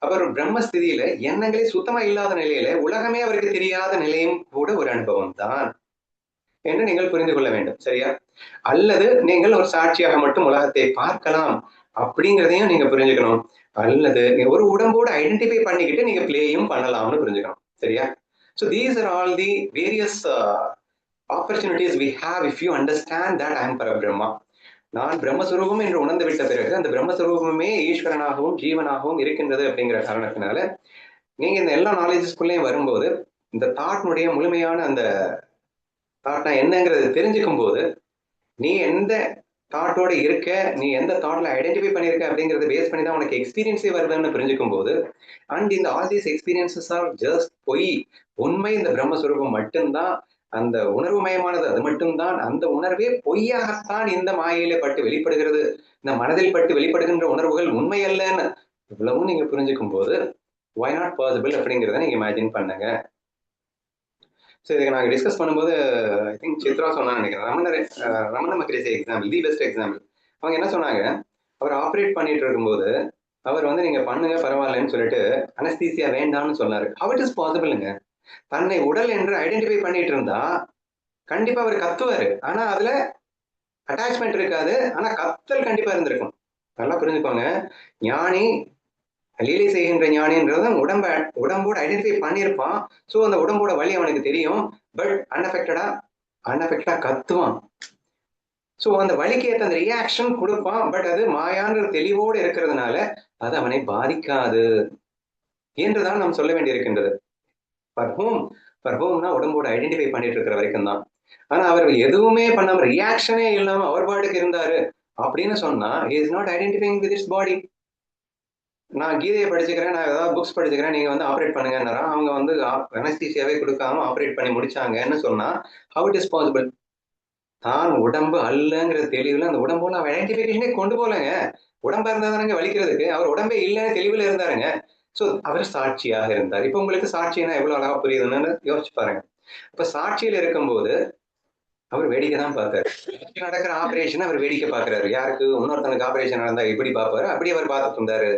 A: அவர் பிரம்மஸ்திதியில எண்ணங்களே சுத்தமா இல்லாத நிலையில உலகமே அவருக்கு தெரியாத நிலையும் கூட ஒரு அனுபவம் தான் என்று நீங்கள் புரிந்து கொள்ள வேண்டும். சரியா? அல்லது நீங்கள் ஒரு சாட்சியாக மட்டும் உலகத்தை பார்க்கலாம் அப்படிங்கிறதையும் நீங்க புரிஞ்சுக்கணும். அல்லது ஒரு உடம்போடு ஐடென்டிஃபை பண்ணிக்கிட்டு நீங்க பிளேயும் பண்ணலாம்னு புரிஞ்சுக்கணும். சரியா? So these are all the various opportunities we have if you understand that I am Parabrahma. நான் பிரம்மஸ்வரூபம் என்று உணர்ந்து விட்ட பிறகு அந்த பிரம்மஸ்வரூபமே ஈஸ்வரனாகவும் ஜீவனாகவும் இருக்கின்றது அப்படிங்கிற காரணத்தினால நீங்க இந்த எல்லா நாலேஜஸ்குள்ளேயும் வரும்போது இந்த தாட்னுடைய முழுமையான அந்த தாட்னா என்னங்கிறது தெரிஞ்சுக்கும் போது நீ எந்த தாட்டோட இருக்க, நீ எந்த தாட்ல ஐடென்டிஃபை பண்ணிருக்க அப்படிங்கறத பேஸ் பண்ணி தான் உனக்கு எக்ஸ்பீரியன்ஸே வருதுன்னு புரிஞ்சுக்கும் போது, அண்ட் இந்த all these experiences are just பொய். உண்மை இந்த பிரம்மஸ்வரூபம் மட்டும்தான், அந்த உணர்வு மயமானது அது மட்டும்தான். அந்த உணர்வே பொய்யாகத்தான் இந்த மாயையில பட்டு வெளிப்படுகிறது. இந்த மனதில் பட்டு வெளிப்படுகின்ற உணர்வுகள் உண்மை அல்லன்னு இவ்வளவும் நீங்க புரிஞ்சுக்கும் போது why not possible அப்படிங்கிறத நீங்க இமேஜின் பண்ணுங்க. ஸோ இதுக்கு நாங்கள் டிஸ்கஸ் பண்ணும்போது ஐ திங்க் சித்ரா சொன்னான்னு நினைக்கிறேன். ரமண மகரிஷி எக்ஸாம்பிள், தி பெஸ்ட் எக்ஸாம்பிள். அவங்க என்ன சொன்னாங்க, அவர் ஆப்ரேட் பண்ணிட்டு இருக்கும்போது அவர் வந்து நீங்க பண்ணுங்க பரவாயில்லன்னு சொல்லிட்டு அனஸ்தீசியா வேண்டாம்னு சொன்னாரு. ஹவ் இட் இஸ் பாசிபிளுங்க? தன்னை உடல் என்று ஐடென்டிஃபை பண்ணிட்டு இருந்தா கண்டிப்பா அவர் கத்துவாரு, ஆனா அதுல அட்டாச்மெண்ட் இருக்காது, ஆனா கத்தல் கண்டிப்பா இருந்திருக்கும். நல்லா புரிஞ்சுக்கோங்க. ஞானி, லீலை செய்கின்ற ஞானின்றது உடம்போட ஐடென்டிஃபை பண்ணியிருப்பான். ஸோ அந்த உடம்போட வழி அவனுக்கு தெரியும், பட் அன்அஃபெக்டடா கத்துவான். ஸோ அந்த வலிக்கு ஏற்ற அந்த ரியாக்ஷன் கொடுப்பான், பட் அது மாயான்ற தெளிவோடு இருக்கிறதுனால அது அவனை பாதிக்காது என்றுதான் நாம் சொல்ல வேண்டியிருக்கின்றது. பர்ஹோம்னா உடம்போட ஐடென்டிஃபை பண்ணிட்டு இருக்கிற வரைக்கும் தான். ஆனா அவர் எதுவுமே பண்ணாம ரியாக்ஷனே இல்லாம அவர் பாட்டுக்கு இருந்தாரு அப்படின்னு சொன்னா he is not identifying with his body. நான் கீதையை படிச்சுக்கிறேன், நான் ஏதாவது புக்ஸ் படிச்சுக்கிறேன், நீங்க வந்து ஆப்ரேட் பண்ணுங்கன்னாரா, அவங்க வந்து அனஸ்தீசியாவே கொடுக்காம ஆப்ரேட் பண்ணி முடிச்சாங்கன்னு சொன்னா how it is possible? தான் உடம்பு அல்லங்கிற தெளிவுல அந்த உடம்போல அவன் ஐடென்டிபிகேஷனே கொண்டு போலங்க. உடம்பா இருந்தாதானங்க வலிக்கிறதுக்கு, அவர் உடம்பே இல்லைன்னு தெளிவுல இருந்தாருங்க. சோ அவர் சாட்சியாக இருந்தார். இப்ப உங்களுக்கு சாட்சினா எவ்வளவு அழகா புரியுதுன்னு யோசிச்சு பாருங்க. இப்ப சாட்சியில இருக்கும்போது அவர் வேடிக்கை தான் பார்த்தாரு. நடக்கிற ஆபரேஷன் அவர் வேடிக்கை பார்க்கிறாரு. யாருக்கு? இன்னொருத்தனுக்கு ஆபரேஷன் நடந்தா எப்படி பார்ப்பாரு, அப்படி அவர் பார்த்துட்டு இருந்தாரு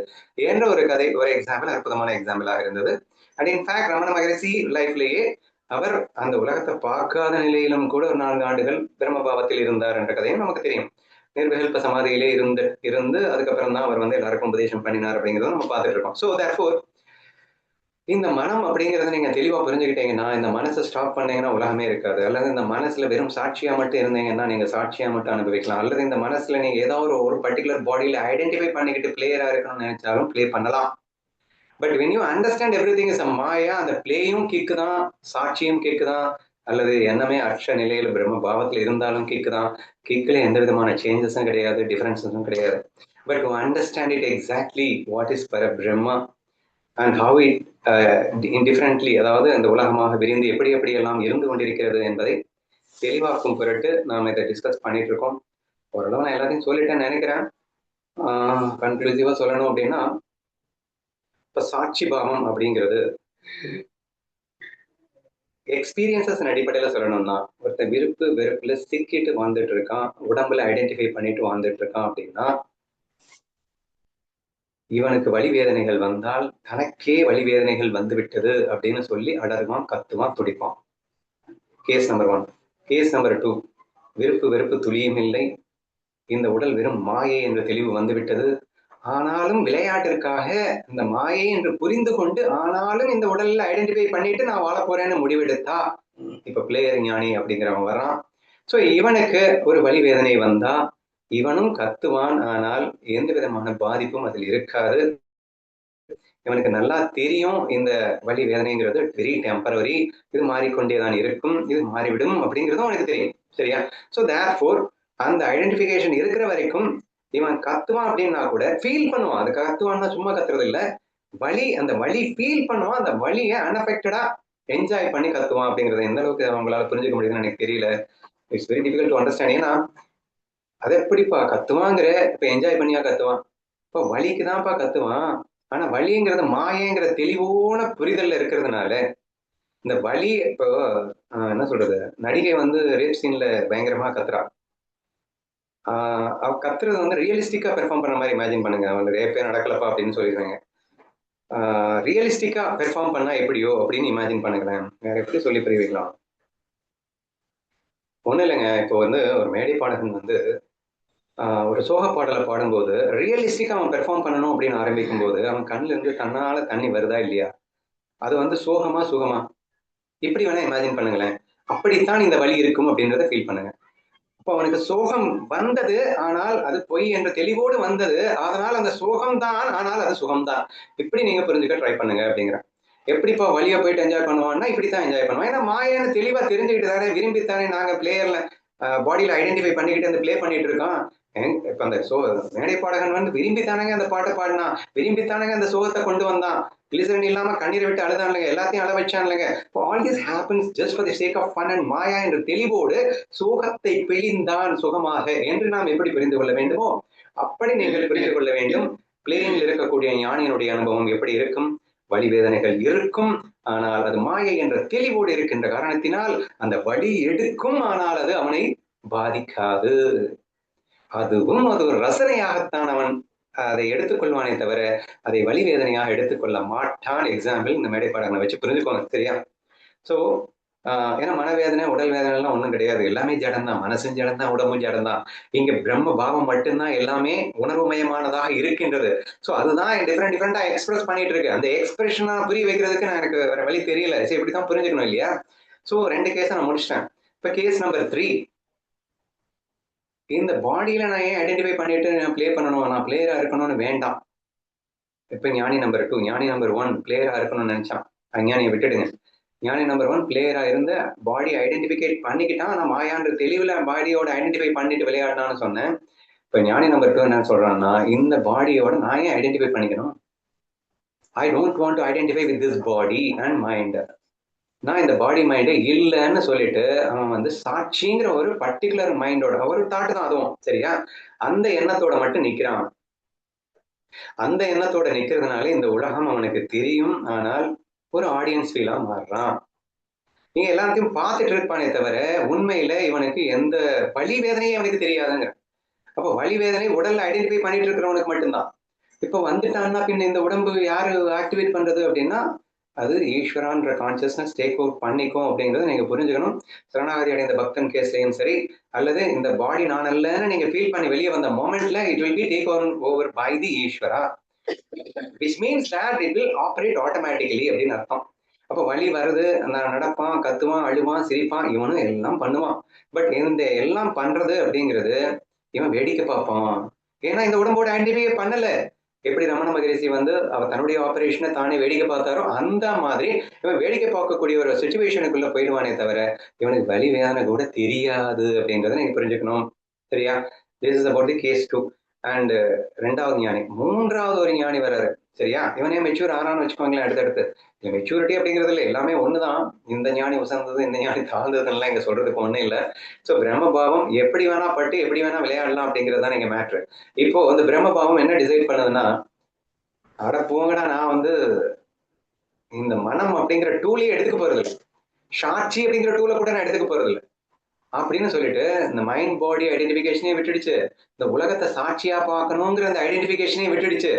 A: என்ற ஒரு கதை, ஒரு எக்ஸாம்பிள், அற்புதமான எக்ஸாம்பிளாக இருந்தது. அண்ட் இன்ஃபேக்ட் ரமண மகரிஷி லைஃப்லேயே அவர் அந்த உலகத்தை பார்க்காத நிலையிலும் கூட ஒரு 4 ஆண்டுகள் பிரம்மபாவத்தில் இருந்தார் என்ற கதையும் நமக்கு தெரியும். நிர்விகல்ப சமாதியிலே இருந்து அதுக்கப்புறம் தான் அவர் வந்து எல்லாருக்கும் உபதேசம் பண்ணினார் அப்படிங்கிறத நம்ம பார்த்துட்டு இருக்கோம். ஸோ தேர்ஃபோர் இந்த மனம் அப்படிங்கறத நீங்க தெளிவா புரிஞ்சுக்கிட்டீங்கன்னா, இந்த மனசை ஸ்டாப் பண்ணீங்கன்னா உலகமே இருக்காது. அல்லது இந்த மனசுல வெறும் சாட்சியா மட்டும் இருந்தீங்கன்னா நீங்க சாட்சியா மட்டும் அனுபவிக்கலாம். அல்லது இந்த மனசுல நீங்க ஏதாவது ஒரு பர்டிகுலர் பாடியில ஐடென்டிஃபை பண்ணிக்கிட்டு பிளேயரா இருக்கணும்னு நினைச்சாலும் பிளே பண்ணலாம். But when you understand everything is a maya, அந்த பிளேயும் கேக்குதான், சாட்சியும் கேக்குதான், அல்லது என்னமே அற்ற நிலையில பிரம்ம பாவத்துல இருந்தாலும் கேக்குதான். கேட்கல எந்த விதமான சேஞ்சஸும் கிடையாது, டிஃபரன்ஸஸும் கிடையாது. But to understand it exactly what is பர பிரம்மா அண்ட் ஹவ் இட் இன்டிஃபரண்ட்லி, அதாவது அந்த உலகமாக விரிந்து எப்படி எப்படியெல்லாம் இருந்து கொண்டிருக்கிறது என்பதை தெளிவாக்கும் பொருட்டு நாம் இதை டிஸ்கஸ் பண்ணிட்டு இருக்கோம். ஓரளவு நான் எல்லாத்தையும் சொல்லிட்டேன்னு நினைக்கிறேன். கன்க்ளூசிவா சொல்லணும் அப்படின்னா, இப்ப சாட்சி பாவம் அப்படிங்கிறது எக்ஸ்பீரியன்சஸ் அடிப்படையில சொல்லணும்னா, ஒருத்தர் விருப்பு வெறுப்புல சிக்கிட்டு வாழ்ந்துட்டு இருக்கான், உடம்புல ஐடென்டிஃபை பண்ணிட்டு வாழ்ந்துட்டு இருக்கான் அப்படின்னா, இவனுக்கு வலி வேதனைகள் வந்தால் தனக்கே வலி வேதனைகள் வந்து விட்டது அப்படின்னு சொல்லி அடருவான், கத்துவான், துடிப்பான். Case number 1. கேஸ் நம்பர் 2, விருப்பு வெறுப்பு துளியும் இல்லை, இந்த உடல் வெறும் மாயை என்ற தெளிவு வந்துவிட்டது. ஆனாலும் விளையாட்டிற்காக இந்த மாயை என்று புரிந்து கொண்டு, ஆனாலும் இந்த உடல்ல ஐடென்டிஃபை பண்ணிட்டு நான் வாழ போறேன்னு முடிவெடுத்தா, இப்ப பிளேயர் ஞானி அப்படிங்கிறவன் வரான். சோ இவனுக்கு ஒரு வலி வேதனை வந்தா இவனும் கத்துவான், ஆனால் எந்த விதமான பாதிப்பும் அதில் இருக்காது. இவனுக்கு நல்லா தெரியும் இந்த வலி வேதனைங்கிறது வெரி டெம்பரவரி, இது மாறிக்கொண்டேதான் இருக்கும், இது மாறிவிடும் அப்படிங்கிறதும் அவனுக்கு தெரியும். சரியா? ஸோ தேர்ஃபோர் அந்த ஐடென்டிஃபிகேஷன் இருக்கிற வரைக்கும் இவன் கத்துவான் அப்படின்னா கூட ஃபீல் பண்ணுவான். அது கத்துவான்னா சும்மா கத்துறது இல்லை, வலி, அந்த வலி ஃபீல் பண்ணுவான், அந்த வலியை அன்அஃபெக்டடா என்ஜாய் பண்ணி கத்துவான். அப்படிங்கிறது எந்த அளவுக்கு அவங்களால புரிஞ்சுக்க முடியுதுன்னு எனக்கு தெரியல. It's very difficult to understand. ஏன்னா அது எப்படிப்பா கத்துவாங்கிற, இப்ப என்ஜாய் பண்ணியா கத்துவான்? இப்போ வலிக்கு தான்ப்பா கத்துவான். ஆனா வலிங்கிறது மாயங்கிற தெளிவோன புரிதல்ல இருக்கிறதுனால இந்த வலி, இப்போ என்ன சொல்றது, நடிகை வந்து ரேப் சீன்ல பயங்கரமா கத்துறா. அவ கத்துறது வந்து ரியலிஸ்டிக்கா பெர்ஃபார்ம் பண்ண மாதிரி இமேஜின் பண்ணுங்க. அவங்க ரேப்பே நடக்கலப்பா அப்படின்னு சொல்லிடுறாங்க. ரியலிஸ்டிக்கா பெர்ஃபார்ம் பண்ணா எப்படியோ அப்படின்னு இமேஜின் பண்ணுங்களேன். வேற எப்படி சொல்லி புரிய வைக்கலாம்? ஒண்ணும் இல்லைங்க, இப்போ வந்து ஒரு மேடை பாடகன் வந்து ஒரு சோக பாடலை பாடும்போது ரியலிஸ்டிக்கா அவன் பெர்ஃபார்ம் பண்ணணும் அப்படின்னு ஆரம்பிக்கும் போது அவன் கண்ணுல இருந்து தன்னால தண்ணி வருதா இல்லையா? அது வந்து சோகமா சுகமா இப்படி வேணா இமேஜின் பண்ணுங்களேன். அப்படித்தான் இந்த வலி இருக்கும் அப்படின்றத ஃபீல் பண்ணுங்க. அப்போ அவனுக்கு சோகம் வந்தது, ஆனால் அது பொய் என்ற தெளிவோடு வந்தது, அதனால் அந்த சோகம் தான், ஆனால் அது சுகம்தான். இப்படி நீங்க புரிஞ்சுக்க ட்ரை பண்ணுங்க அப்படிங்கிற. எப்படிப்பா வழியா போயிட்டு என்ஜாய் பண்ணுவான்னா இப்படித்தான் என்ஜாய் பண்ணுவான். ஏன்னா மாயான தெளிவா தெரிஞ்சுக்கிட்டு தானே, விரும்பித்தானே நாங்க பிளேயர்ல பாடியில ஐடென்டிஃபை பண்ணிக்கிட்டு அந்த ப்ளே பண்ணிட்டு இருக்கான். இப்ப அந்த மேடை பாடகன் வந்து விரும்பித்தானங்க அந்த பாட்டை பாடினான், விரும்பித்தானங்க அந்த சோகத்தை கொண்டு வந்தான், கிளிசரின் இல்லாம கண்ணீரை விட்டு அழுதான்லங்க, எல்லாத்தையும் அழ வச்சான்லங்க. All this happens just for the sake of fun and மாயா என்ற தெளிவோடு சோகத்தை பிழிந்தான் சுகமாக என்று நாம் எப்படி புரிந்து கொள்ள வேண்டுமோ அப்படி நீங்கள் புரிந்து கொள்ள வேண்டும். பிளேயிங்கில் இருக்கக்கூடிய ஞானியினுடைய அனுபவம் எப்படி இருக்கும்? வலி வேதனைகள் இருக்கும், ஆனால் அது மாயை என்ற தெளிவோடு இருக்கின்ற காரணத்தினால் அந்த வலி எடுக்கும், ஆனால் அது அவனை பாதிக்காது. அதுவும் அது ஒரு ரசனையாகத்தான் அவன் அதை எடுத்துக்கொள்வானே தவிர அதை வலி வேதனையாக எடுத்துக்கொள்ள மாட்டான். எக்ஸாம்பிள் இந்த மேடைப்பாடங்களை வச்சு புரிஞ்சுக்கோங்க, சரியா? ஸோ ஏன்னா மனவேதனை உடல் வேதனை எல்லாம் ஒன்றும் கிடையாது, எல்லாமே ஜடம் தான், மனசும் ஜடம் தான், உடம்பும் ஜடம் தான். இங்க பிரம்ம பாவம் மட்டும்தான் எல்லாமே உணர்வுமயமானதாக இருக்கின்றது. ஸோ அதுதான் டிஃப்ரெண்டா எக்ஸ்பிரஸ் பண்ணிட்டு இருக்கு. அந்த எக்ஸ்பிரஷனா புரிய வைக்கிறதுக்கு நான் எனக்கு வேற வழி தெரியல. சரி, இப்படிதான் புரிஞ்சுக்கணும் இல்லையா? ஸோ 2 கேஸை நான் முடிச்சிட்டேன். இப்போ கேஸ் நம்பர் 3, இந்த பாடியில நான் ஏன் ஐடென்டிஃபை பண்ணிட்டு நான் பிளே பண்ணணும், நான் பிளேயரா இருக்கணும்னு வேண்டாம். இப்ப ஞானி நம்பர் 2, ஞானி நம்பர் 1 பிளேயரா இருக்கணும்னு நினைச்சான், அஞ்ஞானியை விட்டுடுங்க. ஞானி நம்பர் 1 பிளேயரா இருந்த பாடி ஐடென்டிஃபிகேட் பண்ணிக்கிட்டான், நான் மாயான்ற தெளிவுல பாடியோட ஐடென்டிஃபை பண்ணிட்டு விளையாடினான்னு சொன்னேன். இப்ப ஞானி நம்பர் 2 என்ன சொல்றான்னா, இந்த பாடியோட நான் ஏன் ஐடென்டிஃபை பண்ணிக்கணும்? I don't want to identify with this body and mind. நான் இந்த பாடி மைண்டே இல்லைன்னு சொல்லிட்டு அவன் வந்து சாட்சிங்கிற ஒரு பர்டிகுலர் மைண்டோட ஒரு தாட்டு தான் அதுவும், சரியா? அந்த எண்ணத்தோட மட்டும் நிக்கிறான். அந்த எண்ணத்தோட நிக்கிறதுனால இந்த உலகம் அவனுக்கு தெரியும், ஆனால் ஒரு ஆடியன்ஸ் ஃபீலா மாறுறான். நீங்க எல்லாத்தையும் பார்த்துட்டு இருப்பானே தவிர உண்மையில இவனுக்கு எந்த வலி வேதனையும் அவனுக்கு தெரியாதுங்க. அப்போ வலி வேதனை உடல்ல ஐடென்டிஃபை பண்ணிட்டு இருக்கிறவனுக்கு மட்டும்தான். இப்ப வந்துட்டான்னா பின்ன இந்த உடம்பு யாரு ஆக்டிவேட் பண்றது அப்படின்னா அது ஈஸ்வரான்ற கான்சியஸ்னஸ் டேக் அவுட் பண்ணிக்கும் அப்படிங்கறத நீங்க புரிஞ்சுக்கணும். சரணாகதி அடைந்த பக்தன் கேஸ்லயும் சரி, அல்லது இந்த பாடி நான் அல்லன்னு நீங்க ஃபீல் பண்ணி வெளியே வந்த மோமெண்ட்ல it will be take over by the Ishwara, which means that it will operate automatically அப்படின்னு அர்த்தம். அப்ப வலி வருது, நடப்பான், கத்துவான், அழுவான், சிரிப்பான், இவனும் எல்லாம் பண்ணுவான். பட் இந்த எல்லாம் பண்றது அப்படிங்கிறது இவன் வேடிக்கை பார்ப்பான். ஏன்னா இந்த உடம்போட ஐடென்டிஃபை பண்ணல. எப்படி ரமண மகரிஷி வந்து அவர் தன்னுடைய ஆபரேஷனை தானே வேடிக்கை பார்த்தாரோ அந்த மாதிரி இவன் வேடிக்கை பார்க்கக்கூடிய ஒரு சுச்சுவேஷனுக்குள்ள போயிடுவானே தவிர இவனுக்கு வலி வேதனை கூட தெரியாது அப்படின்றத நீங்க புரிஞ்சுக்கணும், சரியா? This is about the case 2. And 2வது ஞானி. 3வது ஒரு ஞானி வர்றாரு, சரியா? இவனே மெச்சூர் ஆறான்னு வச்சுக்கோங்களேன். அடுத்தடுத்து மெச்சூரிட்டி அப்படிங்கிறதுல எல்லாமே ஒண்ணுதான். இந்த ஞானி உசந்தது, இந்த ஞானி தாழ்ந்ததுலாம் இங்க சொல்றதுக்கு ஒண்ணும் இல்லை. ஸோ பிரம்மபாவம் எப்படி வேணா பட்டு எப்படி வேணா விளையாடலாம் அப்படிங்கிறது தான் இங்க மேட்ரு. இப்போ அந்த பிரம்மபாவம் என்ன டிசைட் பண்ணுதுன்னா, அட போங்கடா, நான் வந்து இந்த மனம் அப்படிங்கிற டூலே எடுத்துக்க போறது இல்லை, சாட்சி அப்படிங்கிற டூலை கூட நான் எடுத்துக்க போறது இல்லை அப்படின்னு சொல்லிட்டு இந்த மைண்ட் பாடி ஐடென்டிபிகேஷனே விட்டுடுச்சு, இந்த உலகத்தை சாட்சியா பார்க்கணுங்கிற அந்த ஐடென்டிபிகேஷனே விட்டுடுச்சு,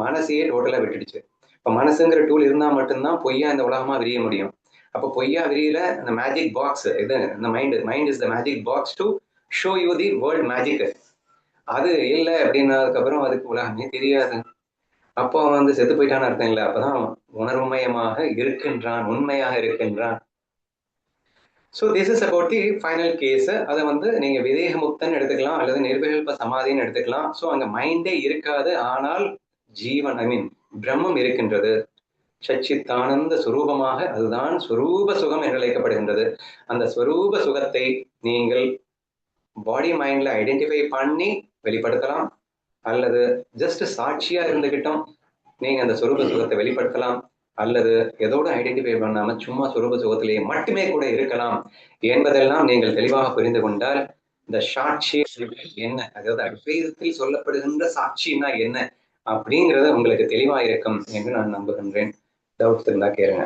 A: மனசையே டோட்டலா விட்டுடுச்சு. இப்ப மனசுங்கிற டூல் இருந்தா மட்டும்தான் பொய்யா இந்த உலகமா விரிய முடியும். அப்போ பொய்யா விரியல அந்த மேஜிக் பாக்ஸ் இது, இந்த mind is the magic box to show you the world magic. அது இல்லை அப்படின்னதுக்கு அப்புறம் அதுக்கு உலகமே தெரியாது. அப்போ அவன் வந்து செத்து போயிட்டான்னு அர்த்தம் இல்லை, அப்பதான் உணர்வுமயமாக இருக்கின்றான், உண்மையாக இருக்கின்றான். So this is about the final case. அதை வந்து நீங்க விதேகமுக்தன் எடுத்துக்கலாம் அல்லது நிர்விகல்ப சமாதின்னு எடுத்துக்கலாம். ஸோ அங்க மைண்டே இருக்காது, ஆனால் ஜீவன் ஐ மீன் பிரம்மம் இருக்கின்றது, சச்சித்தானந்த சுரூபமாக. அதுதான் ஸ்வரூப சுகம் என்று அழைக்கப்படுகின்றது. அந்த ஸ்வரூப சுகத்தை நீங்கள் பாடி மைண்ட்ல ஐடென்டிஃபை பண்ணி வெளிப்படுத்தலாம், அல்லது ஜஸ்ட் சாட்சியா இருந்துகிட்டோம் நீங்க அந்த ஸ்வரூப சுகத்தை வெளிப்படுத்தலாம், அல்லது எதோட ஐடென்டிஃபை பண்ணாம சும்மா ஸ்வரூப சுகத்திலேயே மட்டுமே கூட இருக்கலாம் என்பதெல்லாம் நீங்கள் தெளிவாக புரிந்து கொண்டால் இந்த சாட்சி என்ன, அதாவது அத்வைதத்தில் சொல்லப்படுகின்ற சாட்சின்னா என்ன அப்படிங்கிறது உங்களுக்கு தெளிவா இருக்கும் என்று நான் நம்புகின்றேன். டவுட்ஸ் இருந்தா கேளுங்க.